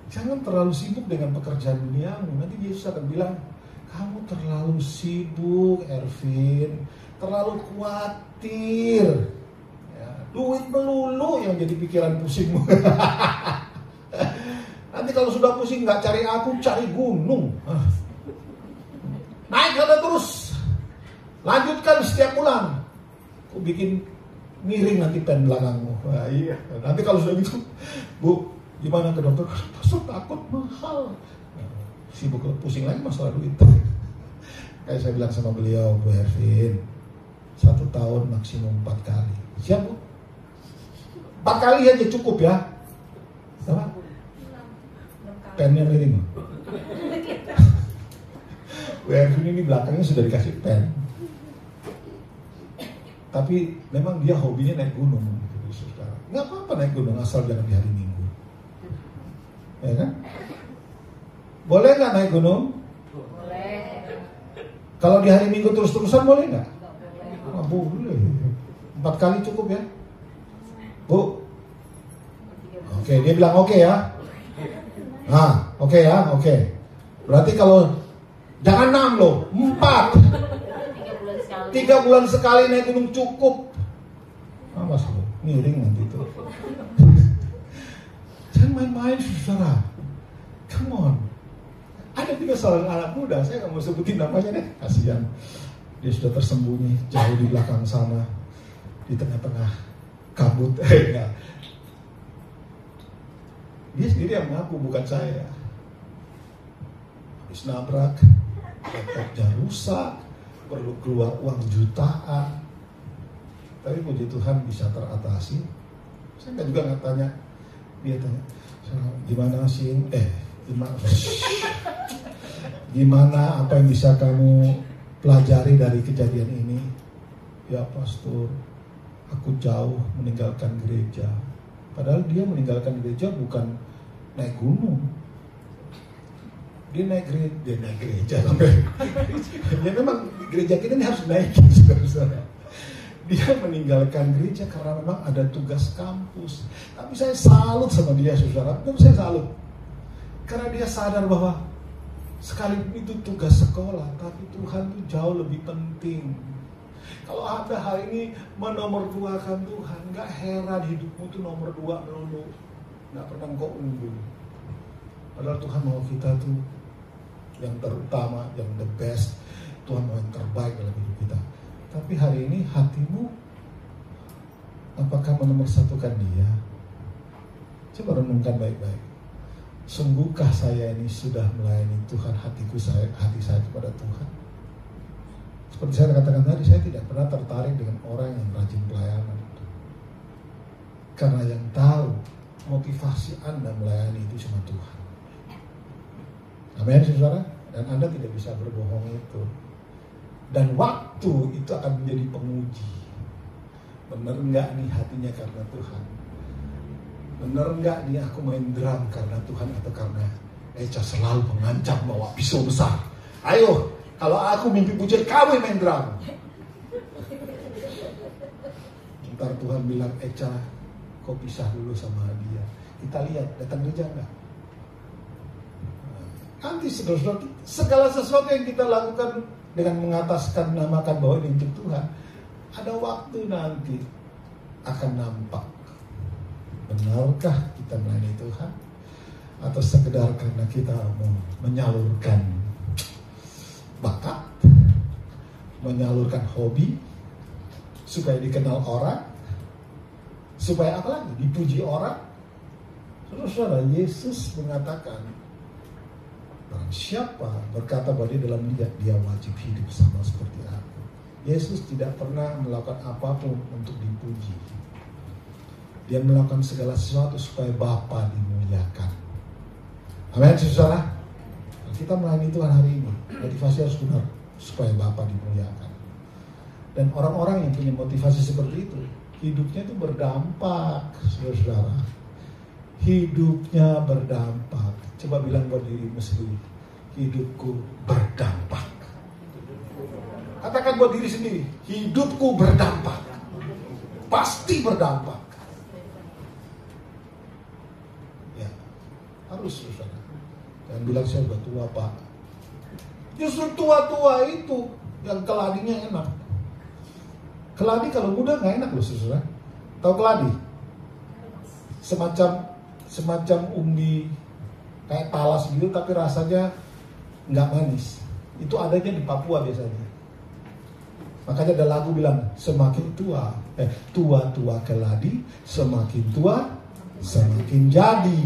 Jangan terlalu sibuk dengan pekerjaan duniamu. Nanti Yesus akan bilang, kamu terlalu sibuk, Ervin, terlalu khawatir. Ya, duit melulu yang jadi pikiran pusingmu. Nanti kalau sudah pusing nggak cari aku, cari gunung. Naik ada terus. Lanjutkan setiap bulan. Aku bikin miring nanti pen belakangmu. Nah, iya. Nanti kalau sudah gitu, Bu, gimana ke dokter? Pastor takut mahal. Sibuk pusing lagi masalah duit. Kayak saya bilang sama beliau, Bu Ervin, 1 tahun maksimum 4 kali. Siap Bu? 4 kali aja cukup ya. Apa? Pennya miring. Bu Ervin ini belakangnya sudah dikasih pen. Tapi memang dia hobinya naik gunung. Nggak apa-apa naik gunung asal jangan di hari Minggu. Ya kan? Boleh nggak naik gunung? Boleh. Kalau di hari Minggu terus-terusan boleh nggak? Nggak boleh. 4 kali cukup ya? Bu? Oke, dia bilang oke ya? Nah, oke ya, oke. Berarti kalau jangan 6 loh, 4. 3 bulan sekali naik gunung cukup. Awas loh, miring nanti tuh. Jangan main-main saudara. Come on. Ada juga seorang anak muda, saya nggak mau sebutin namanya deh, kasihan. Dia sudah tersembunyi jauh di belakang sana, di tengah-tengah kabut. Dia sendiri yang mengaku, bukan saya. Habis nabrak, laptopnya rusak, perlu keluar uang jutaan. Tapi puji Tuhan bisa teratasi. Saya juga nggak tanya, dia tanya, gimana sih? Gimana apa yang bisa kamu pelajari dari kejadian ini? Ya pastor, aku jauh meninggalkan gereja. Padahal dia meninggalkan gereja bukan naik gunung. Dia naik gereja sampai. Ya memang gereja kita ini harus naik, saudara-saudara. Dia meninggalkan gereja karena memang ada tugas kampus. Tapi saya salut sama dia, saudara. Saya salut. Karena dia sadar bahwa sekalipun itu tugas sekolah, tapi Tuhan itu jauh lebih penting. Kalau Anda hari ini menomorduakan Tuhan, gak heran hidupmu itu nomor 2 melulu. Gak pernah kau unggul. Padahal Tuhan mau kita tuh yang terutama, yang the best. Tuhan mau yang terbaik dalam hidup kita. Tapi hari ini hatimu, apakah menomorsatukan dia? Coba renungkan baik-baik. Sungguhkah saya ini sudah melayani Tuhan, hati saya kepada Tuhan? Seperti saya katakan tadi, saya tidak pernah tertarik dengan orang yang rajin pelayanan. Karena yang tahu motivasi Anda melayani itu cuma Tuhan. Amin, saudara. Dan Anda tidak bisa berbohong itu. Dan waktu itu akan menjadi penguji. Benar enggak nih hatinya karena Tuhan? Benar enggak nih aku main drum karena Tuhan atau karena Eca selalu mengancam bawa pisau besar? Ayo, kalau aku mimpi bujur, kamu yang main drum. Ntar Tuhan bilang, Eca, kau pisah dulu sama dia. Kita lihat, datang gereja enggak? Nanti saudara-saudara, segala sesuatu yang kita lakukan dengan mengataskan namakan bahwa ini untuk Tuhan, ada waktu nanti akan nampak. Benarkah kita melayani Tuhan? Atau sekedar karena kita mau menyalurkan bakat, menyalurkan hobi, supaya dikenal orang, supaya apa lagi? Dipuji orang. Saudara-saudara, Yesus mengatakan, barang siapa berkata bahwa dia dalam dia wajib hidup sama seperti aku. Yesus tidak pernah melakukan apapun untuk dipuji. Dia melakukan segala sesuatu supaya Bapa dimuliakan. Amin, saudara. Kita melayani Tuhan hari ini, motivasi harus benar supaya Bapa dimuliakan. Dan orang-orang yang punya motivasi seperti itu, hidupnya itu berdampak, saudara. Hidupnya berdampak. Coba bilang buat dirimu sendiri, hidupku berdampak. Katakan buat diri sendiri, hidupku berdampak. Pasti berdampak. Ya, harus saudara. Jangan bilang saya udah tua Pak. Justru tua-tua itu yang keladinya enak. Keladi kalau muda nggak enak loh saudara. Tahu keladi? Semacam umbi kayak talas gitu, tapi rasanya nggak manis. Itu adanya di Papua biasanya. Makanya ada lagu bilang, semakin tua keladi, semakin tua semakin jadi.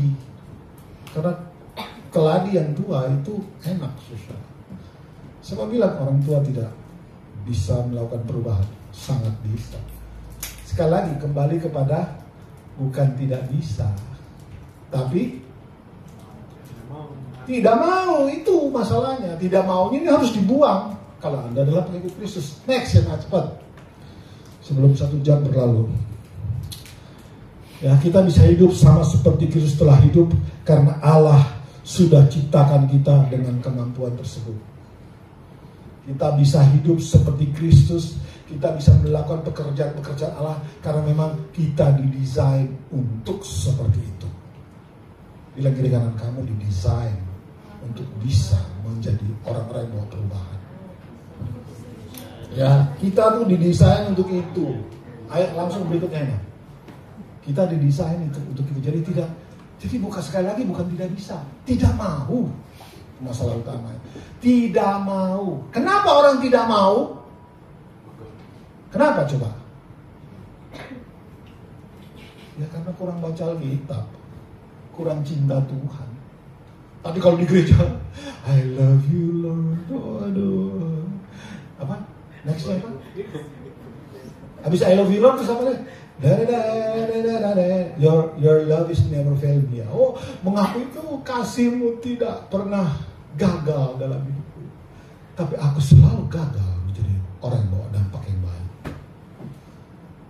Karena keladi yang tua itu enak, susah. Saya bilang orang tua tidak bisa melakukan perubahan, sangat bisa. Sekali lagi kembali kepada bukan tidak bisa, tapi tidak mau, itu masalahnya. Tidak maunya ini harus dibuang. Kalau Anda adalah pengikut Kristus. Next, yang cepat. Sebelum 1 jam berlalu. Ya, kita bisa hidup sama seperti Kristus telah hidup karena Allah sudah ciptakan kita dengan kemampuan tersebut. Kita bisa hidup seperti Kristus. Kita bisa melakukan pekerjaan-pekerjaan Allah karena memang kita didesain untuk seperti itu. Bilang kiri kanan kamu didesain untuk bisa menjadi orang-orang yang bawa perubahan. Ya, kita tuh didesain untuk itu. Ayo langsung berikutnya ya. Kita didesain itu untuk itu. Jadi bukan sekali lagi bukan tidak bisa, tidak mau. Masalah utama. Tidak mau. Kenapa orang tidak mau? Kenapa coba? Ya karena kurang baca Alkitab, kurang cinta Tuhan. Tapi kalau di gereja, I love you Lord. Oh, aduh. Apa? Nextnya apa? Habis I love you Lord terus apa deh? Your love is never fail me. Oh, mengakui itu kasihmu tidak pernah gagal dalam hidupku. Tapi aku selalu gagal menjadi orang yang bawa dampak yang baik.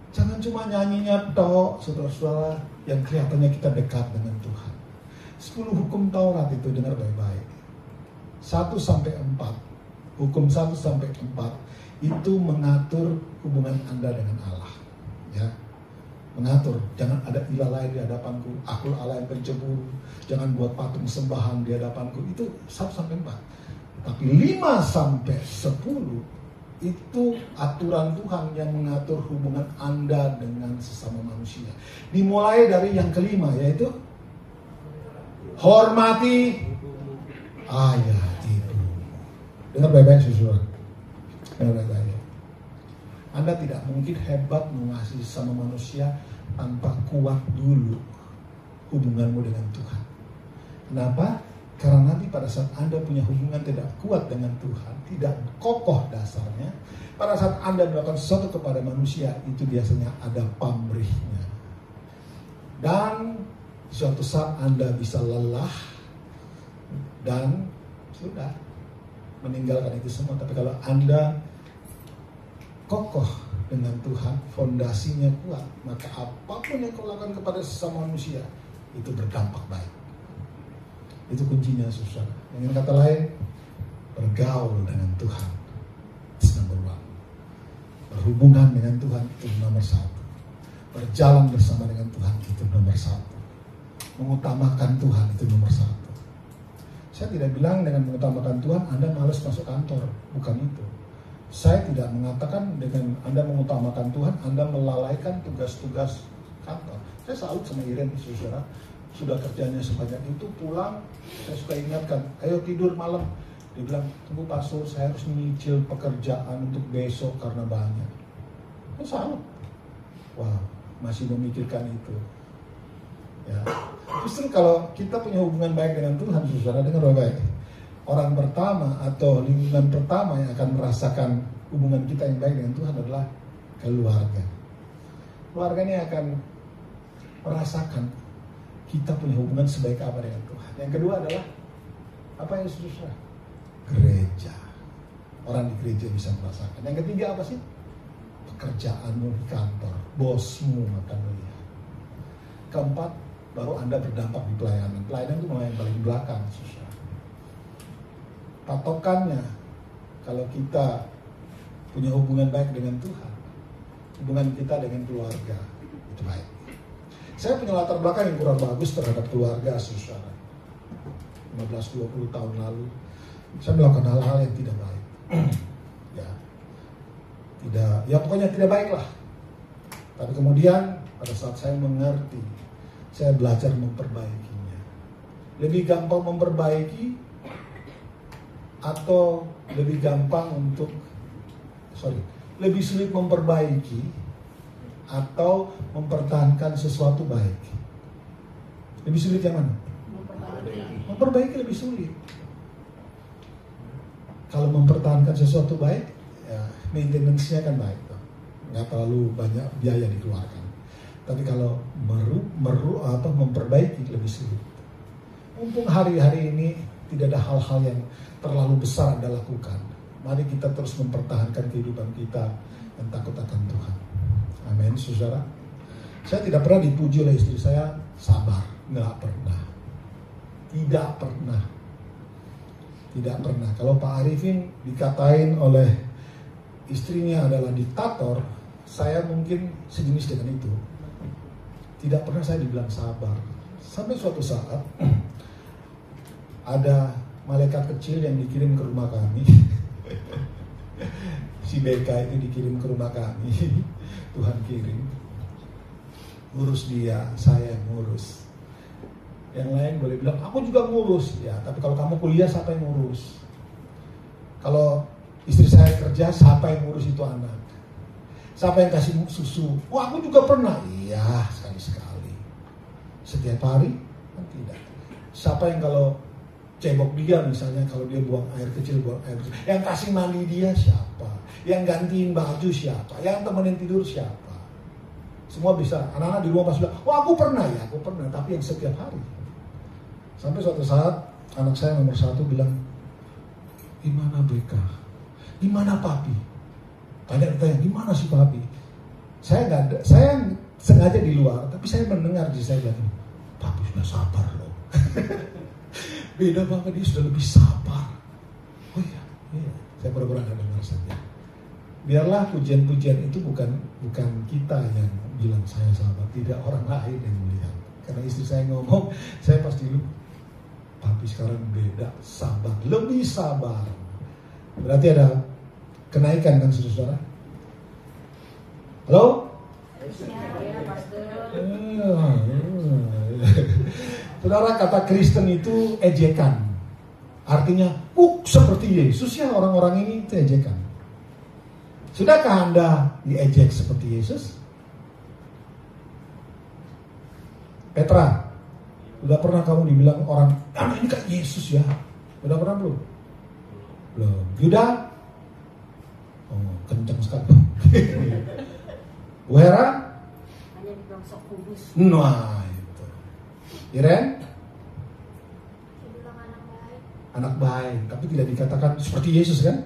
Jangan cuma nyanyinya toh, saudara-saudara, yang kelihatannya kita dekat dengan Tuhan. 10 hukum Taurat itu dengar baik-baik. 1-4. Hukum 1-4 itu mengatur hubungan Anda dengan Allah. Ya. Mengatur, jangan ada ilah lain di hadapanku, aku Allah yang pencemburu, jangan buat patung sembahan di hadapanku. Itu 1-4. Tapi 5-10 itu aturan Tuhan yang mengatur hubungan Anda dengan sesama manusia. Dimulai dari yang kelima, yaitu hormati ayah ibu. Dengar baik-baik saudara. Dengar baik-baik. Anda tidak mungkin hebat mengasihi sesama manusia tanpa kuat dulu hubunganmu dengan Tuhan. Kenapa? Karena nanti pada saat Anda punya hubungan tidak kuat dengan Tuhan, tidak kokoh dasarnya, pada saat Anda melakukan sesuatu kepada manusia, itu biasanya ada pamrihnya. Dan suatu saat Anda bisa lelah dan sudah meninggalkan itu semua. Tapi kalau Anda kokoh dengan Tuhan, fondasinya kuat, maka apapun yang kau lakukan kepada sesama manusia itu berdampak baik. Itu kuncinya, saudara. Dengan kata lain, bergaul dengan Tuhan itu nomor 1. Berhubungan dengan Tuhan itu nomor 1. Berjalan bersama dengan Tuhan itu nomor 1. Mengutamakan Tuhan itu nomor 1. Saya tidak bilang dengan mengutamakan Tuhan Anda malas masuk kantor, bukan itu. Saya tidak mengatakan dengan Anda mengutamakan Tuhan, Anda melalaikan tugas-tugas kantor. Saya salut sama Iren, saudara. Sudah kerjanya sebanyak itu, pulang, saya suka ingatkan, ayo tidur malam. Dia bilang, tunggu pastor, saya harus nyicil pekerjaan untuk besok karena banyak. Saya salut. Wow, masih memikirkan itu. Ya. Justru kalau kita punya hubungan baik dengan Tuhan, saudara, dengar baik. Orang pertama atau lingkungan pertama yang akan merasakan hubungan kita yang baik dengan Tuhan adalah keluarga. Keluarga ini akan merasakan kita punya hubungan sebaik apa dengan Tuhan. Yang kedua adalah apa yang saudara? Gereja. Orang di gereja bisa merasakan. Yang ketiga apa sih? Pekerjaanmu di kantor, bosmu akan melihat. Keempat, baru Anda berdampak di pelayanan. Pelayanan itu mulai yang paling belakang, saudara. Patokannya, kalau kita punya hubungan baik dengan Tuhan, hubungan kita dengan keluarga itu baik. Saya punya latar belakang yang kurang bagus terhadap keluarga, saudara. 15-20 tahun lalu, saya melakukan hal-hal yang tidak baik. Ya pokoknya tidak baik lah. Tapi kemudian pada saat saya mengerti, saya belajar memperbaikinya. Lebih gampang memperbaiki atau lebih gampang lebih sulit memperbaiki atau mempertahankan sesuatu baik? Lebih sulit yang mana? Memperbaiki lebih sulit. Kalau mempertahankan sesuatu baik, ya maintenance-nya kan baik, nggak terlalu banyak biaya dikeluarkan. Tapi kalau memperbaiki lebih sulit. Mumpung hari-hari ini tidak ada hal-hal yang terlalu besar Anda lakukan, mari kita terus mempertahankan kehidupan kita yang takut akan Tuhan. Amin, saudara. Saya tidak pernah dipuji oleh istri saya sabar, nggak pernah. Tidak pernah. Tidak pernah. Kalau Pak Arifin dikatain oleh istrinya adalah diktator, saya mungkin sejenis dengan itu. Tidak pernah saya dibilang sabar. Sampai suatu saat ada malaikat kecil yang dikirim ke rumah kami. Si BK itu dikirim ke rumah kami. Tuhan kirim. Ngurus dia, saya yang ngurus. Yang lain boleh bilang, aku juga ngurus. Ya, tapi kalau kamu kuliah, siapa yang ngurus? Kalau istri saya kerja, siapa yang ngurus itu anak? Siapa yang kasih susu? Wah, aku juga pernah. Iya, sekali-sekali. Setiap hari? Kan tidak. Siapa yang kalau cebok dia misalnya, kalau dia buang air kecil. Yang kasih mandi dia siapa? Yang gantiin baju siapa? Yang temenin tidur siapa? Semua bisa. Anak-anak di rumah pas bilang, wah aku pernah. Tapi yang setiap hari. Sampai suatu saat anak saya nomor 1 bilang, gimana BK? Gimana papi? Tanya, gimana sih papi? Saya sengaja di luar, tapi saya mendengar di saya bilang, papi sudah sabar loh. Beda banget, dia sudah lebih sabar. Oh iya. Saya pura-pura nggak dengar saja. Biarlah pujian-pujian itu bukan kita yang bilang saya sabar, tidak orang lain yang melihat. Karena istri saya ngomong, saya pasti lupa. Papi sekarang beda, sabar, lebih sabar. Berarti ada kenaikan kan saudara? Halo? Saudara, kata Kristen itu ejekan. Artinya, seperti Yesus ya, orang-orang ini itu ejekan. Sudahkah Anda diejek seperti Yesus? Petra, udah pernah kamu dibilang orang, ini kan Yesus ya? Udah pernah belum? Belum. Yuda? Oh, kencang sekali. Bu Hera? Hanya dibilang sok kudus. Nah, itu. Iren? Dibilang anak baik. Anak baik, tapi tidak dikatakan seperti Yesus kan?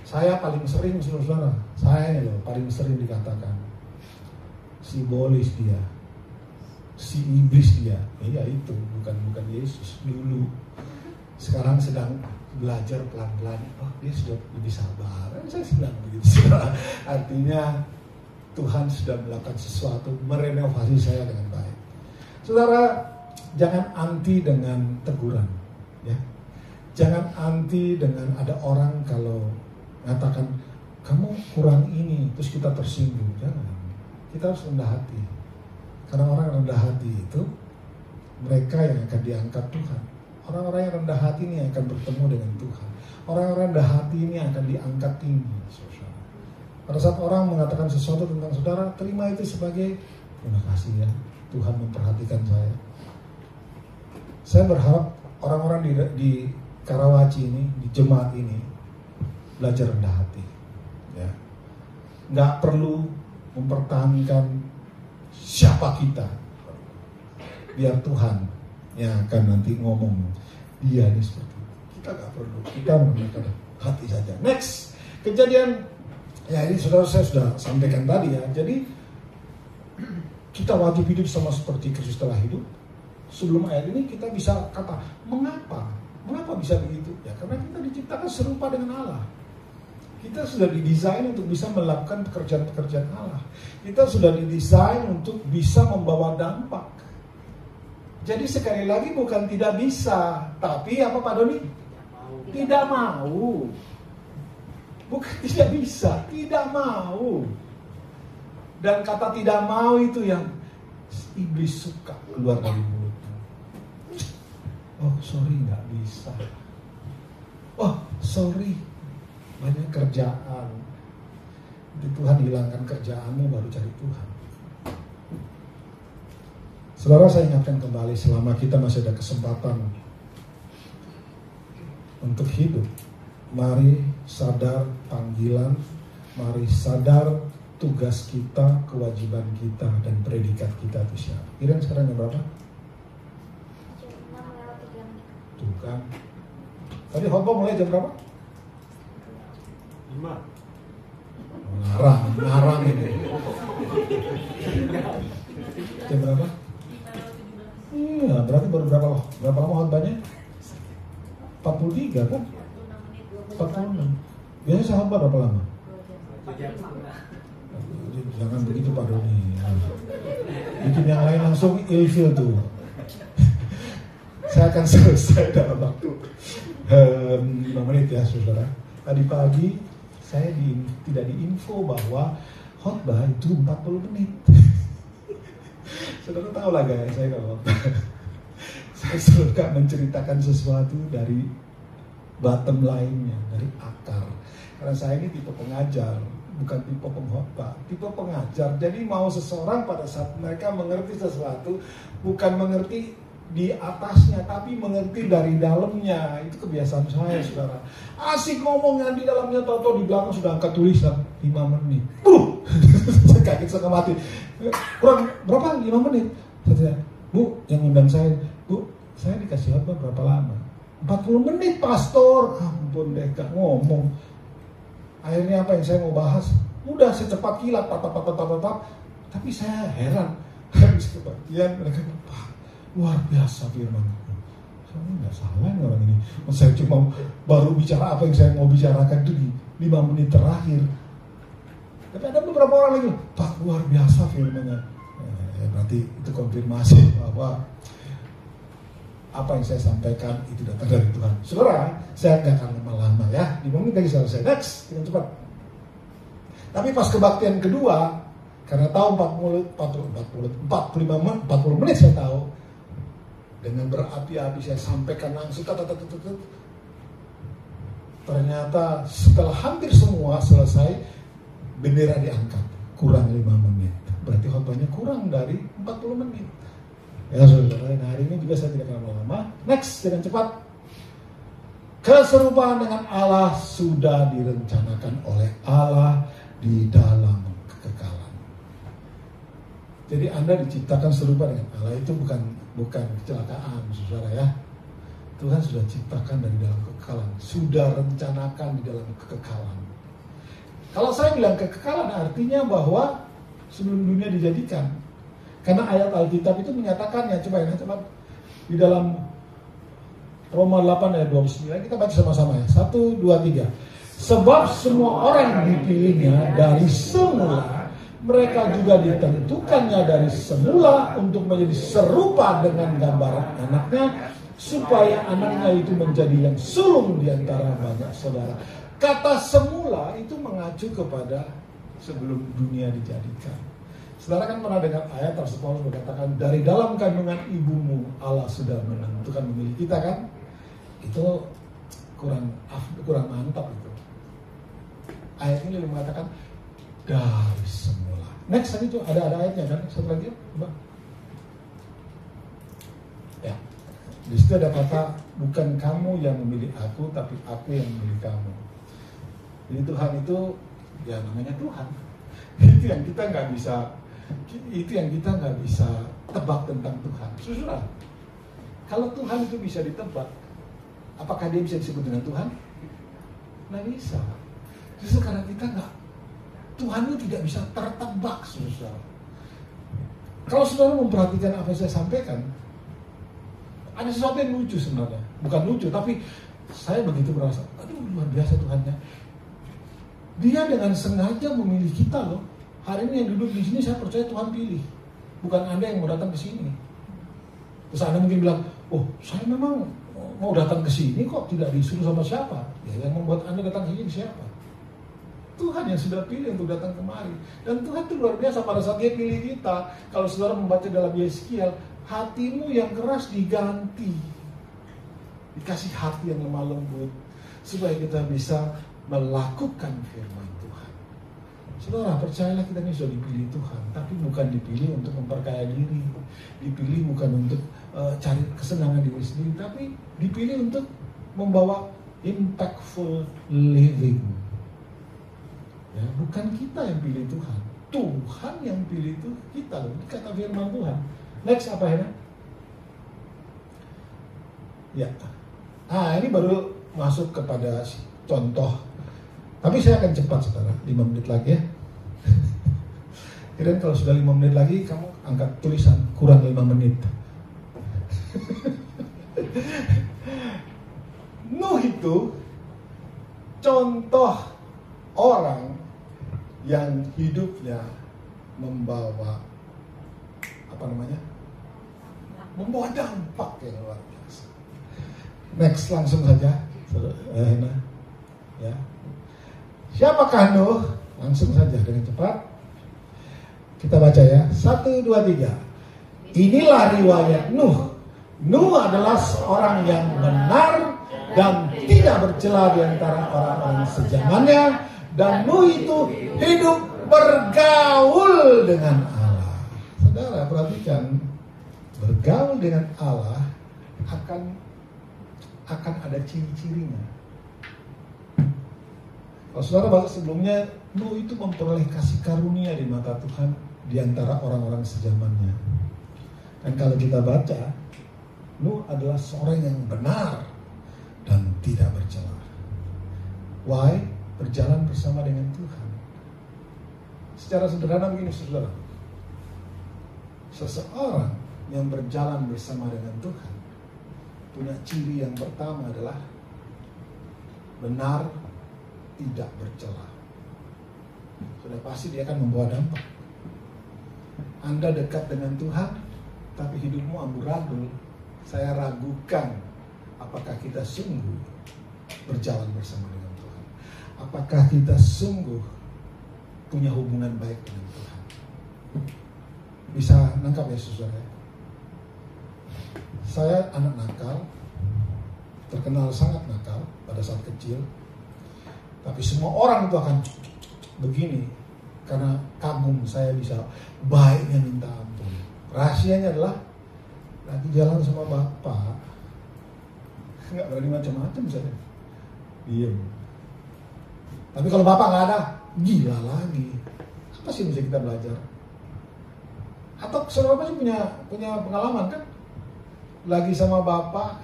Saya paling sering, saudara, paling sering dikatakan si bolis dia, si iblis dia. Iya itu, bukan Yesus dulu. Sekarang sedang belajar pelan-pelan. Oh, dia sudah lebih sabar. Saya sedang begitu. Artinya Tuhan sudah melakukan sesuatu, merenovasi saya dengan baik. Saudara, jangan anti dengan teguran, ya. Jangan anti dengan ada orang kalau mengatakan kamu kurang ini, terus kita tersinggung. Jangan. Kita harus rendah hati. Karena orang yang rendah hati itu mereka yang akan diangkat Tuhan. Orang-orang yang rendah hati ini akan bertemu dengan Tuhan. Orang-orang rendah hati ini akan diangkat tinggi, saudara. Pada saat orang mengatakan sesuatu tentang saudara, terima itu sebagai terima kasih ya, Tuhan memperhatikan saya. Saya berharap orang-orang di Karawaci ini, di jemaat ini belajar rendah hati, ya. Nggak perlu mempertahankan siapa kita, biar Tuhan yang akan nanti ngomong dia ini seperti itu. Kita nggak perlu, kita menggunakan hati saja. Next, kejadian ya ini saudara saya sudah sampaikan tadi ya. Jadi kita wajib hidup sama seperti Kristus telah hidup. Sebelum ayat ini kita bisa kata mengapa bisa begitu? Ya karena kita diciptakan serupa dengan Allah. Kita sudah didesain untuk bisa melakukan pekerjaan-pekerjaan Allah. Kita sudah didesain untuk bisa membawa dampak. Jadi sekali lagi bukan tidak bisa, tapi apa Pak Doni? Tidak mau. Bukan tidak bisa, tidak mau. Dan kata tidak mau itu yang iblis suka keluar dari mulutnya. Oh sorry nggak bisa. Oh sorry banyak kerjaan. Jadi Tuhan hilangkan kerjaanmu baru cari Tuhan. Saudara, saya ingatkan kembali, selama kita masih ada kesempatan untuk hidup, mari sadar panggilan, mari sadar tugas kita, kewajiban kita, dan predikat kita itu siapa. Kira sekarang jam berapa? Tuh kan. Tadi khotbah mulai jam berapa? 5. Ngarang ini. Jam berapa? Iya, berarti baru berapa lama khotbahnya? 43 kan? 46. Biasanya saya khotbah berapa lama? Jangan begitu Pak Doni. Bikin yang lain langsung ilfil tuh. Saya akan selesai dalam waktu 5 menit ya saudara. Tadi pagi saya tidak diinfo bahwa khotbah itu 40 menit. Saudara tahu lah guys, saya kalau saya suka menceritakan sesuatu dari bottom line-nya, dari akar. Karena saya ini tipe pengajar, bukan tipe pengkhotbah, tipe pengajar. Jadi mau seseorang pada saat mereka mengerti sesuatu, bukan mengerti di atasnya, tapi mengerti dari dalamnya. Itu kebiasaan saya, saudara. Asik ngomong yang di dalamnya, tahu-tahu di belakang sudah angkat tulisan 5 menit. Kaget setengah mati. Kurang berapa? 5 menit. Saya, Bu, yang undang saya, Bu, saya dikasih khotbah berapa lama? 40 menit, pastor. Ampun deh, gak ngomong. Akhirnya apa yang saya mau bahas? Udah secepat kilat, tapi saya heran. Habis kebaktian, mereka lupa. Luar biasa firman. Saya nggak salah nih orang ini. Saya cuma baru bicara apa yang saya mau bicarakan itu di 5 menit terakhir. Tapi ada beberapa orang lagi, Pak, luar biasa firmannya. Berarti itu konfirmasi bahwa apa yang saya sampaikan itu datang dari Tuhan. Saudara, saya nggak akan lama-lama ya. 5 menit lagi selesai. Next, dengan cepat. Tapi pas kebaktian kedua, karena tahu 40 menit saya tahu, dengan berapi-api saya sampaikan langsung, ternyata setelah hampir semua selesai, bendera diangkat, kurang 5 menit. Berarti khotbahnya kurang dari 40 menit. Ya saudara, hari ini juga saya tidak akan lama-lama. Next, dengan cepat. Keserupaan dengan Allah sudah direncanakan oleh Allah di dalam kekekalan. Jadi Anda diciptakan serupa dengan Allah, itu bukan kecelakaan, saudara ya. Tuhan sudah ciptakan dari dalam kekekalan, sudah rencanakan di dalam kekekalan. Kalau saya bilang kekekalan, artinya bahwa sebelum dunia dijadikan. Karena ayat Alkitab itu menyatakannya, coba di dalam Roma 8 ayat 29, kita baca sama-sama ya. 1, 2, 3. Sebab semua orang dipilihnya dari semula, mereka juga ditentukannya dari semula untuk menjadi serupa dengan gambaran anaknya, supaya anaknya itu menjadi yang sulung di antara banyak saudara. Kata semula itu mengacu kepada sebelum dunia dijadikan. Saudara kan pernah dengar ayat Rasul Paulus berkatakan, dari dalam kandungan ibumu Allah sudah menentukan memilih kita kan? Itu kurang mantap itu. Ayat ini mengatakan dari semula. Next tadi tuh ada ayatnya kan? Satu lagi, coba. Ya, di situ ada kata bukan kamu yang memilih aku, tapi aku yang memilih kamu. Jadi Tuhan itu ya namanya Tuhan. Itu yang kita nggak bisa tebak tentang Tuhan. Saudara, kalau Tuhan itu bisa ditebak, apakah dia bisa disebut dengan Tuhan? Nggak bisa. Justru karena kita nggak, Tuhan itu tidak bisa tertebak, saudara. Kalau saudara memperhatikan apa yang saya sampaikan, ada sesuatu yang lucu sebenarnya. Bukan lucu, tapi saya begitu merasa, aduh luar biasa Tuhannya. Dia dengan sengaja memilih kita loh. Hari ini yang duduk di sini saya percaya Tuhan pilih. Bukan Anda yang mau datang ke sini. Terus Anda mungkin bilang, oh saya memang mau datang ke sini kok tidak disuruh sama siapa. Ya, yang membuat Anda datang ke sini siapa? Tuhan yang sudah pilih untuk datang kemari. Dan Tuhan itu luar biasa pada saat dia pilih kita. Kalau saudara membaca dalam Yeskiel, hatimu yang keras diganti. Dikasih hati yang lemah lembut. Supaya kita bisa melakukan firman Tuhan. Saudara, percayalah kita ini sudah dipilih Tuhan. Tapi bukan dipilih untuk memperkaya diri. Dipilih bukan untuk cari kesenangan diri sendiri. Tapi dipilih untuk membawa impactful living. Ya, bukan kita yang pilih Tuhan, Tuhan yang pilih itu kita. Kata firman Tuhan. Next apa ya? Ya, ini baru masuk kepada contoh. Tapi saya akan cepat saudara, 5 menit lagi ya. Kirain kalau sudah 5 menit lagi kamu angkat tulisan kurang 5 menit. Nuh itu contoh orang yang hidupnya membawa membawa dampak yang luar biasa. Next, langsung saja ya. Siapakah Nuh? Langsung saja dengan cepat kita baca ya. 1, 2, 3. Inilah riwayat Nuh. Nuh adalah seorang yang benar dan tidak bercela di antara orang-orang sejamannya. Dan Nuh itu hidup bergaul dengan Allah. Saudara perhatikan, bergaul dengan Allah akan ada ciri-cirinya. Kalau saudara baca sebelumnya, Nuh itu memperoleh kasih karunia di mata Tuhan di antara orang-orang sezamannya. Dan kalau kita baca, Nuh adalah seorang yang benar dan tidak bercela. Why? Berjalan bersama dengan Tuhan. Secara sederhana begini, saudara. Seseorang yang berjalan bersama dengan Tuhan punya ciri yang pertama adalah benar, tidak bercela. Sudah pasti dia akan membawa dampak. Anda dekat dengan Tuhan, tapi hidupmu amburadul. Saya ragukan apakah kita sungguh berjalan bersama dengan Tuhan. Apakah kita sungguh punya hubungan baik dengan Tuhan. Bisa nangkap ya saudara? Saya anak nakal, terkenal sangat nakal pada saat kecil. Tapi semua orang itu akan begini karena kagum saya bisa baiknya minta ampun. Rahasianya adalah lagi jalan sama bapak, nggak berani macam-macam saya, diem. Tapi kalau bapak nggak ada, gila lagi. Apa sih yang bisa kita belajar? Atau saudara pasti punya pengalaman kan? Lagi sama bapak,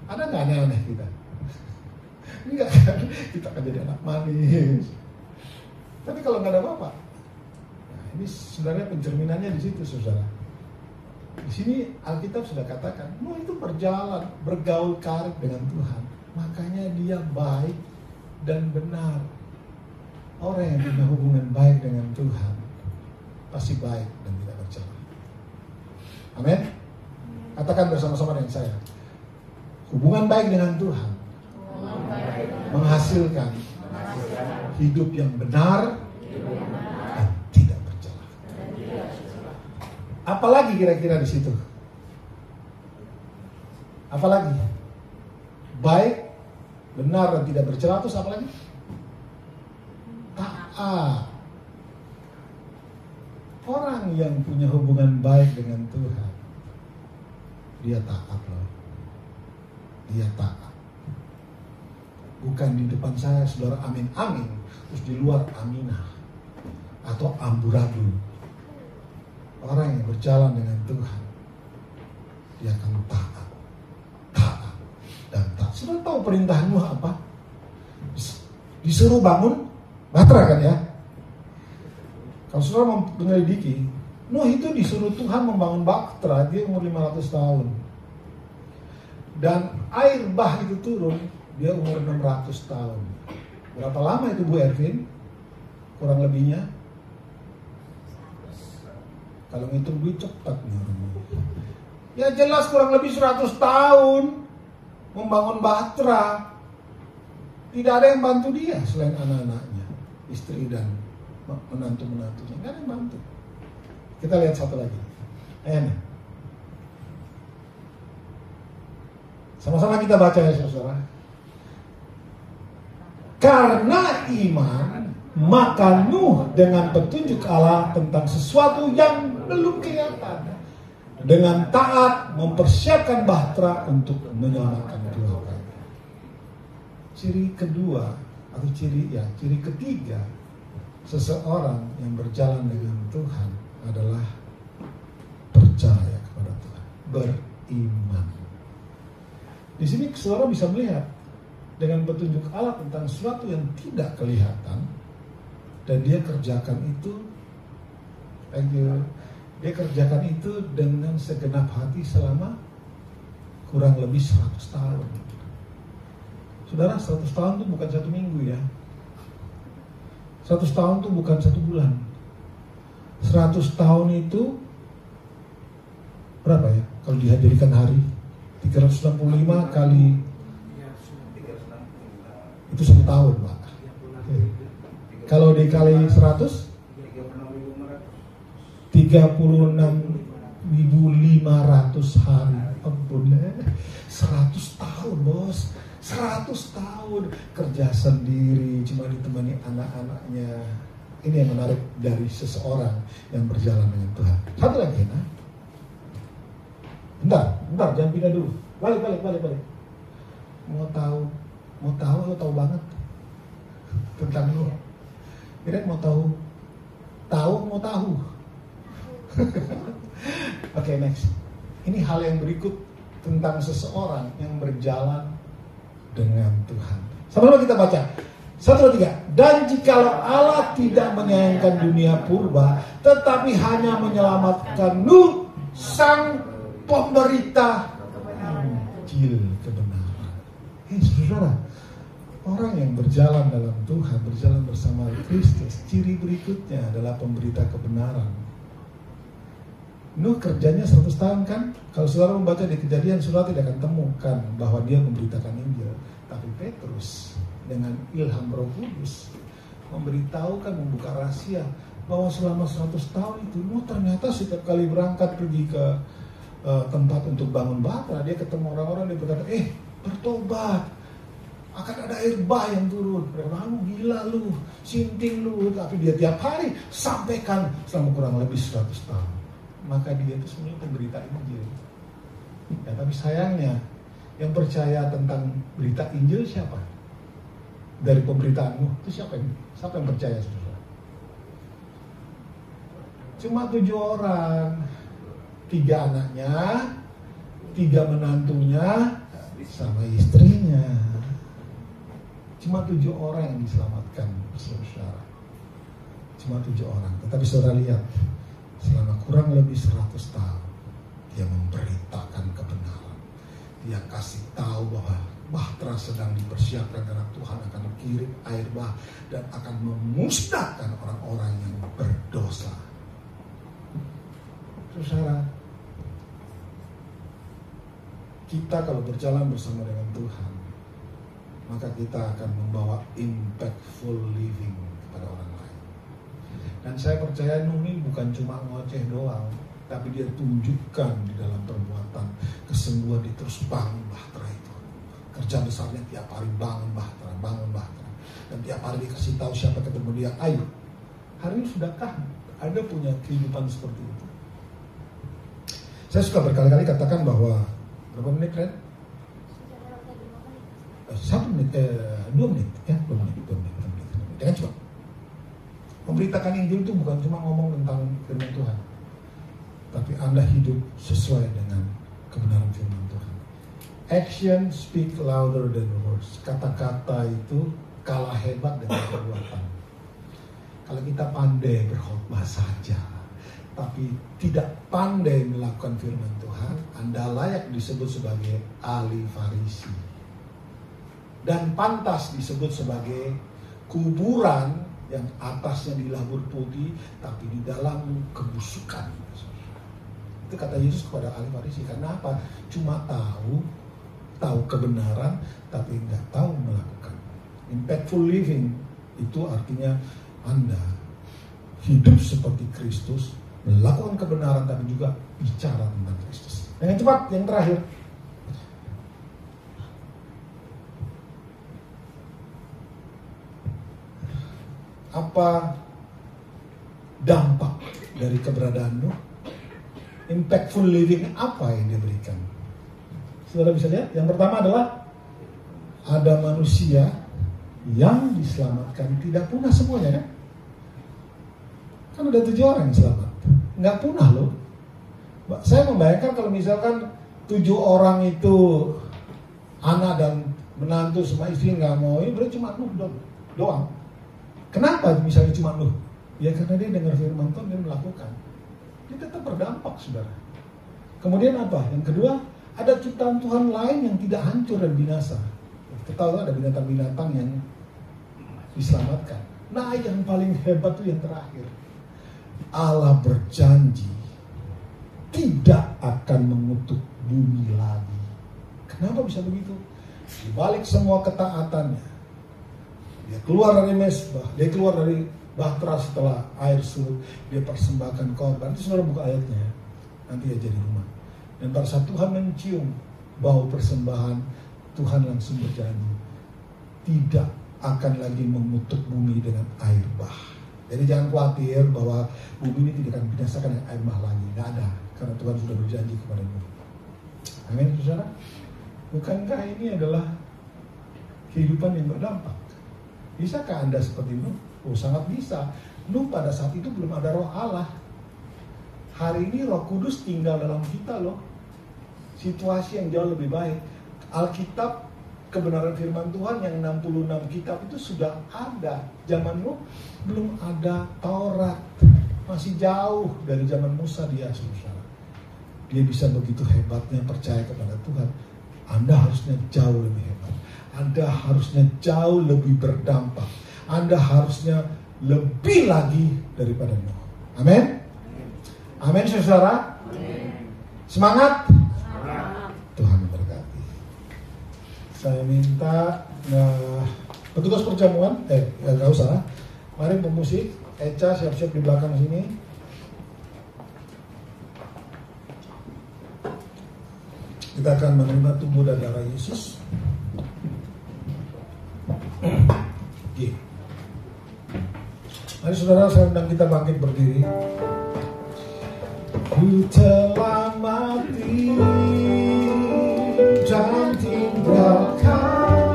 ada nggak aneh-aneh kita? Enggak kan? Kita akan jadi anak manis. Tapi kalau nggak ada bapak, nah ini sebenarnya pencerminannya di situ, saudara. Di sini Alkitab sudah katakan, Nuh itu berjalan, bergaul karib dengan Tuhan. Makanya dia baik dan benar. Orang yang punya hubungan baik dengan Tuhan pasti baik dan tidak bercela. Amin. Katakan bersama-sama dengan saya. Hubungan baik dengan Tuhan menghasilkan hidup yang benar dan tidak bercela. Apalagi kira-kira di situ? Apalagi? Baik, benar dan tidak bercela, terus apa lagi? Taat. Orang yang punya hubungan baik dengan Tuhan, dia taat loh. Dia taat. Bukan di depan saya saudara amin amin, terus di luar aminah atau amburadul. Orang yang berjalan dengan Tuhan, dia akan taat dan taat. Saudara tahu perintah Nuh apa? Disuruh bangun Batra kan ya? Kalau saudara mau menyelidiki, Nuh itu disuruh Tuhan membangun Batra, dia umur 500 tahun. Dan air bah itu turun, dia umur 600 tahun. Berapa lama itu Bu Ervin? Kurang lebihnya? Kalau ngitung duit cepat nih. Ya jelas kurang lebih 100 tahun membangun Batra. Tidak ada yang bantu dia selain anak-anaknya, istri dan menantu-menantunya. Nggak ada yang bantu. Kita lihat satu lagi. Sama-sama kita baca ya saudara. Karena iman, maka Nuh dengan petunjuk Allah tentang sesuatu yang belum kelihatan, dengan taat mempersiapkan bahtera untuk menyelamatkan keluarga. Ciri kedua atau ciri ketiga seseorang yang berjalan dengan Tuhan adalah percaya kepada Tuhan, beriman. Di sini saudara bisa melihat dengan petunjuk Allah tentang sesuatu yang tidak kelihatan, dan dia kerjakan itu, dia kerjakan itu dengan segenap hati selama kurang lebih 100 tahun. Saudara, 100 tahun itu bukan 1 minggu ya. 100 tahun itu bukan 1 bulan. 100 tahun itu berapa ya? Kalau dihadirikan hari 365 kali itu 1 tahun, Pak. Kalau dikali 100 36.500 hari. Ampun, 100 tahun, Bos. 100 tahun kerja sendiri, cuma ditemani anak-anaknya. Ini yang menarik dari seseorang yang berjalan dengan Tuhan. Satu lagi, Bentar, jangan pindah dulu. Balik. Mau tahu lo tahu banget tentang Nuh. Kira mau tahu mau tahu. Oke, next. Ini hal yang berikut tentang seseorang yang berjalan dengan Tuhan. Sama-sama kita baca. 1, 2, 3. Dan jikalau Allah tidak menyayangkan dunia purba, tetapi hanya menyelamatkan Nuh, sang pemberita Injil kebenaran. Saudara, orang yang berjalan dalam Tuhan, berjalan bersama Kristus, ciri berikutnya adalah pemberita kebenaran. Nuh kerjanya 100 tahun kan? Kalau saudara membaca di Kejadian, saudara tidak akan temukan bahwa dia memberitakan Injil. Tapi Petrus dengan ilham Roh Kudus memberitahukan, membuka rahasia bahwa selama 100 tahun itu Nuh ternyata setiap kali berangkat pergi ke tempat untuk bangun batra, dia ketemu orang-orang, dia berkata, bertobat, akan ada air bah yang turun. Lu gila lu, sinting lu. Tapi dia tiap hari sampaikan selama kurang lebih 100 tahun. Maka dia itu sebenarnya pemberita Injil. Ya, tapi sayangnya yang percaya tentang berita Injil siapa? Dari pemberitaan Nuh itu siapa yang percaya, saudara? Cuma 7 orang, 3 anaknya, 3 menantunya, sama istrinya. Cuma 7 orang yang diselamatkan, saudara. Cuma 7 orang. Tetapi saudara lihat, selama kurang lebih 100 tahun dia memberitakan kebenaran. Dia kasih tahu bahwa bahtera sedang dipersiapkan karena Tuhan akan mengirim air bah dan akan memusnahkan orang-orang yang berdosa. Saudara, kita kalau berjalan bersama dengan Tuhan, maka kita akan membawa impactful living kepada orang lain. Dan saya percaya Nuh ini bukan cuma ngoceh doang, tapi dia tunjukkan di dalam perbuatan kesungguhan dia terus bangun bahtera itu. Kerja besarnya tiap hari bangun bahtera. Dan tiap hari dikasih tahu siapa ketemu dia, ayo. Hari ini sudahkah Anda punya kehidupan seperti itu? Saya suka berkali-kali katakan bahwa berapa menit, Ren? 1 menit, 2 menit, ya, 2 menit. Jangan coba. Memberitakan Injil itu bukan cuma ngomong tentang firman Tuhan, tapi Anda hidup sesuai dengan kebenaran firman Tuhan. Action speak louder than words. Kata-kata itu kalah hebat dengan perbuatan. Kalau kita pandai berkhotbah saja, tapi tidak pandai melakukan firman Tuhan, Anda layak disebut sebagai ahli Farisi. Dan pantas disebut sebagai kuburan yang atasnya dilabur putih, tapi di dalam kebusukan. Itu kata Yesus kepada ahli Farisi. Karena apa? Cuma tahu kebenaran, tapi nggak tahu melakukan. Impactful living itu artinya Anda hidup seperti Kristus, melakukan kebenaran, tapi juga bicara tentang Kristus. Yang cepat, yang terakhir. Apa dampak dari keberadaan Nuh? Impactful living apa yang dia berikan? Saudara bisa lihat, yang pertama adalah ada manusia yang diselamatkan, tidak punah semuanya kan? Kan ada 7 orang yang selamat, nggak punah loh. Saya membayangkan kalau misalkan 7 orang itu anak dan menantu semua istri nggak mau, ini berarti cuma Nuh doang. Kenapa misalnya cuma Nuh? Ya karena dia dengar firman Tuhan dan melakukan. Dia tetap berdampak, saudara. Kemudian apa? Yang kedua, ada ciptaan Tuhan lain yang tidak hancur dan binasa. Kita tahu ada binatang-binatang yang diselamatkan. Nah, yang paling hebat itu yang terakhir. Allah berjanji tidak akan mengutuk bumi lagi. Kenapa bisa begitu? Di balik semua ketaatannya, dia keluar dari mesbah, dia keluar dari bahtera setelah air surut, dia persembahkan korban. Itu saudara buka ayatnya ya. Nanti aja di rumah. Dan pada saat Tuhan mencium bau persembahan, Tuhan langsung berjanji tidak akan lagi mengutuk bumi dengan air bah. Jadi jangan khawatir bahwa bumi ini tidak akan binasakan dengan air bah lagi. Tidak ada, karena Tuhan sudah berjanji kepada Nuh. Amin, saudara. Bukankah ini adalah kehidupan yang berdampak? Bisakah Anda seperti Nuh? Oh, sangat bisa. Nuh pada saat itu belum ada roh Allah. Hari ini Roh Kudus tinggal dalam kita loh. Situasi yang jauh lebih baik. Alkitab, kebenaran firman Tuhan yang 66 kitab itu sudah ada. Zaman Nuh belum ada Taurat. Masih jauh dari zaman Musa dia, saudara. Dia bisa begitu hebatnya percaya kepada Tuhan. Anda harusnya jauh lebih hebat. Anda harusnya jauh lebih berdampak. Anda harusnya lebih lagi daripada Nuh. Amin. Amin, saudara. Semangat. Tuhan memberkati. Saya minta petugas perjamuan, nggak usah. Mari pemusik, Eca siap-siap di belakang sini. Kita akan menerima tubuh dan darah Yesus. Mari saudara, saya undang kita bangkit berdiri. Ku telah mati dan tinggalkan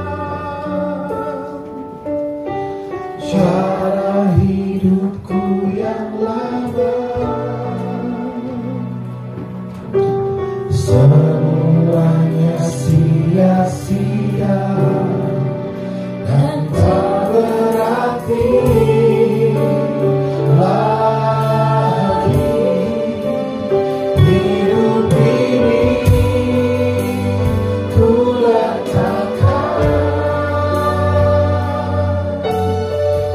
cara hidupku yang lama. Semuanya sia-sia dan tak berarti lagi. Hidup ini ku letakkan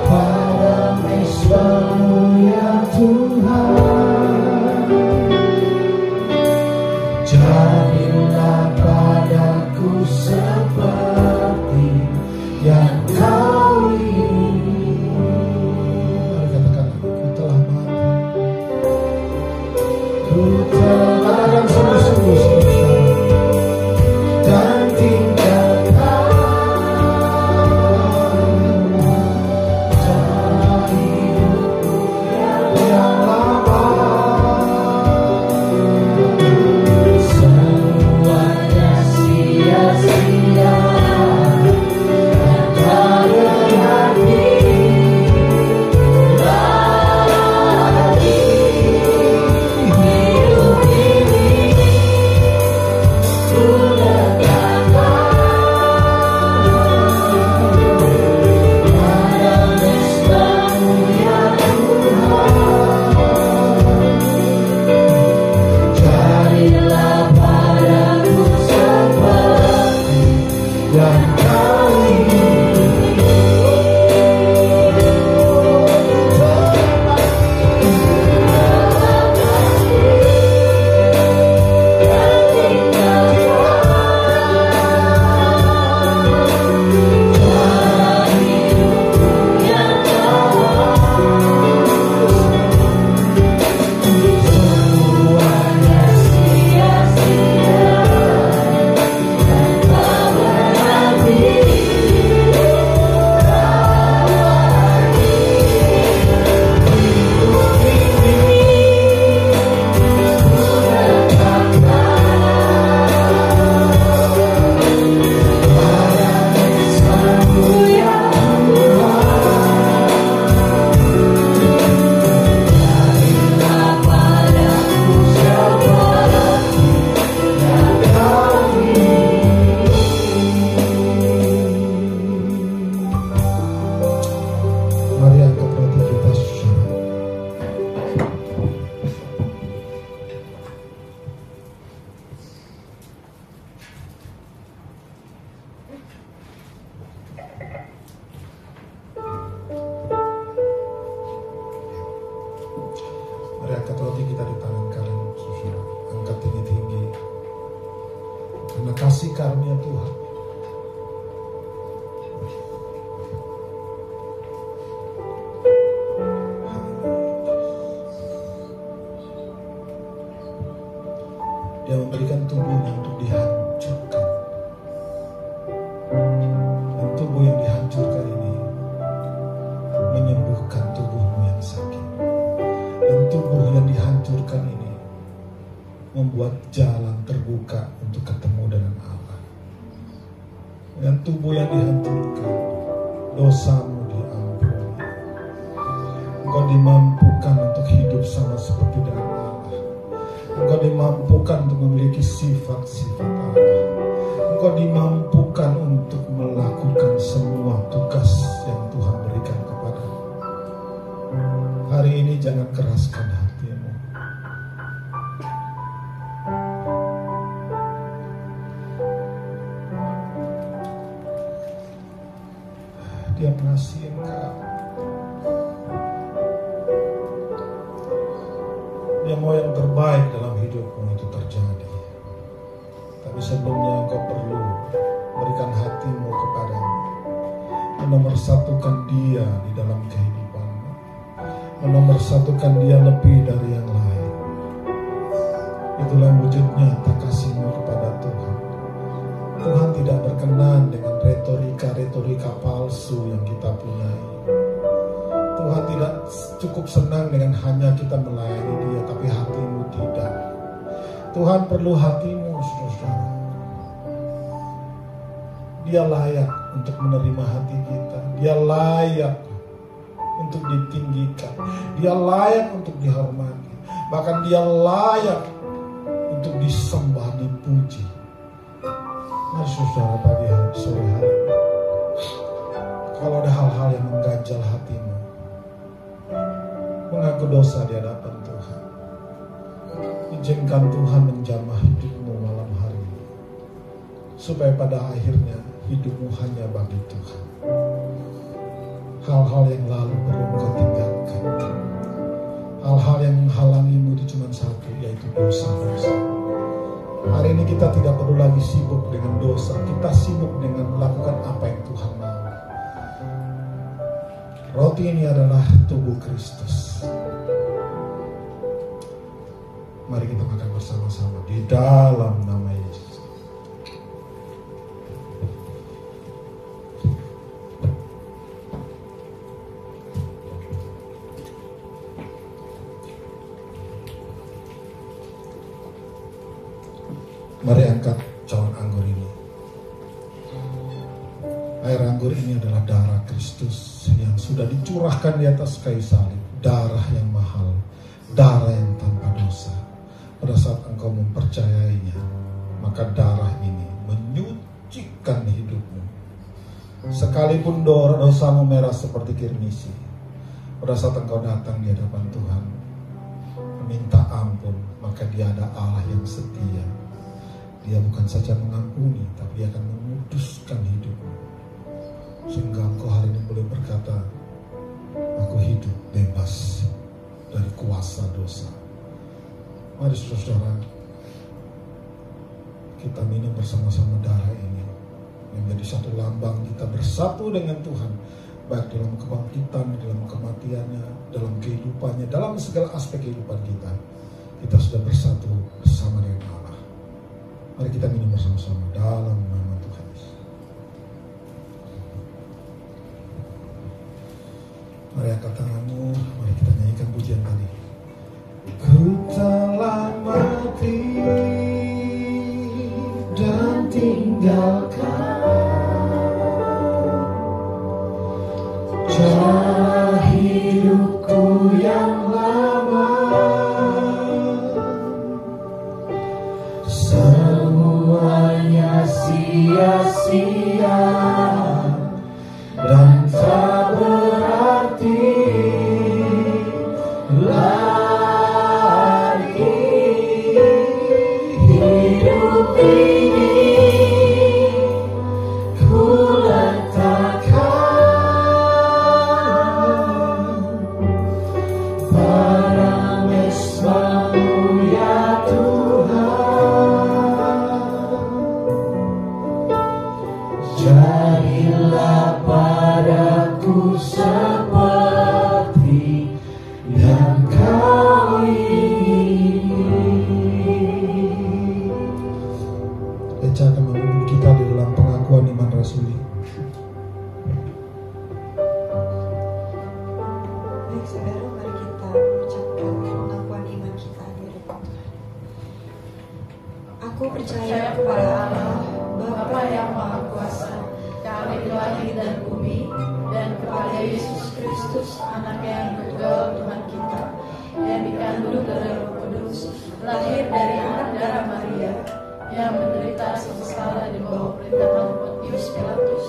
pada mezbah-Mu ya Tuhan. Jadilah padaku seperti yang Kau ingin. Mari katakan, ku telah mati. Ku telah katakan sungguh-sungguh dan tinggalkan cara hidupku yang lama. Semuanya sia-sia dan tak berarti lagi. Hidup ini ku letakkan pada mezbah-Mu ya Tuhan. Jadilah padaku seperti yang Kau ingin. Semuanya sia-sia dan tak berarti lagi. Hidup ini ku letakkan pada mezbah-Mu ya Jadilah padaku seperti yang Kau ingin. Mari angkat roti kita, saudara. Mari angkat roti kita di tangan kanan, saudara. Angkat tinggi-tinggi. Terima kasih karunia Tuhan. Dia memberikan tubuhnya untuk dihancurkan. Dan tubuh yang dihancurkan ini menyembuhkan tubuhmu yang sakit. Dan tubuh yang dihancurkan ini membuat jalan terbuka untuk dengan tubuh yang dihancurkan, dosamu diampuni. Engkau dimampukan untuk hidup sama seperti dengan Allah. Engkau dimampukan untuk memiliki sifat-sifat Allah. Engkau dimampukan untuk melakukan semua tugas yang Tuhan berikan kepadamu. Hari ini jangan keraskan hatimu. Dia mengasihi engkau. Dia mau yang terbaik dalam hidupmu itu terjadi. Tapi sebelumnya engkau perlu berikan hatimu kepadanya. Menomorsatukan dia di dalam kehidupanmu. Menomorsatukan dia lebih dari yang lain. Itulah wujudnya tak kasihmu kepada Tuhan. Tuhan tidak berkenan dengan retorika-retorika palsu yang kita punyai. Tuhan tidak cukup senang dengan hanya kita melayani dia, tapi hatimu tidak. Tuhan perlu hatimu, saudara. Dia layak untuk menerima hati kita. Dia layak untuk ditinggikan. Dia layak untuk dihormati. Bahkan dia layak untuk disembah, dipuji. Mari saudara, pagi hari, sore hari, kalau ada hal-hal yang mengganjal hatimu, mengaku dosa di hadapan Tuhan, izinkan Tuhan menjamah hidupmu malam hari ini, supaya pada akhirnya hidupmu hanya bagi Tuhan. Hal-hal yang lalu perlu engkau tinggalkan. Hal-hal yang menghalangimu itu cuma satu, yaitu dosa-dosa. Hari ini kita tidak perlu lagi sibuk dengan dosa. Kita sibuk dengan melakukan apa yang Tuhan mau. Roti ini adalah tubuh Kristus. Mari kita makan bersama-sama di dalam nama Yesus. Mari angkat cawan anggur ini. Air anggur ini adalah darah Kristus yang sudah dicurahkan di atas kayu salib. Darah yang mahal, darah yang tanpa dosa. Pada saat engkau mempercayainya, maka darah ini menyucikan hidupmu. Sekalipun dosamu merah seperti kirmisi, pada saat engkau datang di hadapan Tuhan, meminta ampun, maka dia ada Allah yang setia. Dia bukan saja mengampuni, tapi dia akan memuduskan hidupmu. Sehingga engkau hari ini boleh berkata, aku hidup bebas dari kuasa dosa. Mari saudara, kita minum bersama-sama darah ini, menjadi satu lambang kita bersatu dengan Tuhan, baik dalam kebangkitan, dalam kematiannya, dalam kehidupannya, dalam segala aspek kehidupan kita. Kita sudah bersatu bersama dengan Allah. Mari kita minum bersama-sama dalam nama Tuhan Yesus. Mari angkat tanganmu, mari kita nyanyikan pujian tadi. Ku telah mati dan tinggalkan cara hidupku yang lama. Semuanya sia-sia dan tak berarti lagi. Hidup ini ku letakkan pada mesbah-Mu ya jadilah padaku seperti yang Kau ingin. Gereja akan memimpin kita di dalam pengakuan iman rasuli. Baik saudara, mari kita mengucapkan pengakuan iman kita di hadapan Tuhan. Aku percaya kepada Allah, Bapa yang Maha Kuasa, langit dan bumi, dan kepada Yesus Kristus, anaknya yang tunggal Tuhan kita, yang dikandung dari Roh Kudus, lahir dari anak darah Maria, yang menderita sengsara di bawah pemerintahan Pontius Pilatus,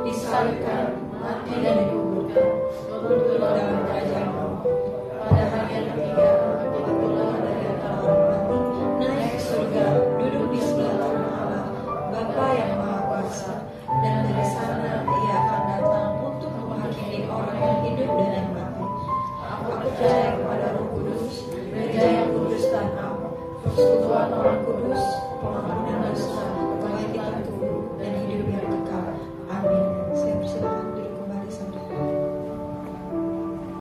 disalibkan, mati dan dikuburkan, turun ke dalam kerajaan Allah. Pada hari yang ketiga, bangkit pula dari antara orang mati, naik ke surga, duduk di sebelah kanan Allah, Bapa yang Maha Kuasa, dan dari sana Ia akan datang untuk menghakimi orang yang hidup dan yang mati. Aku percaya kepada Roh Kudus, Gereja yang kudus dan am, persekutuan orang kudus,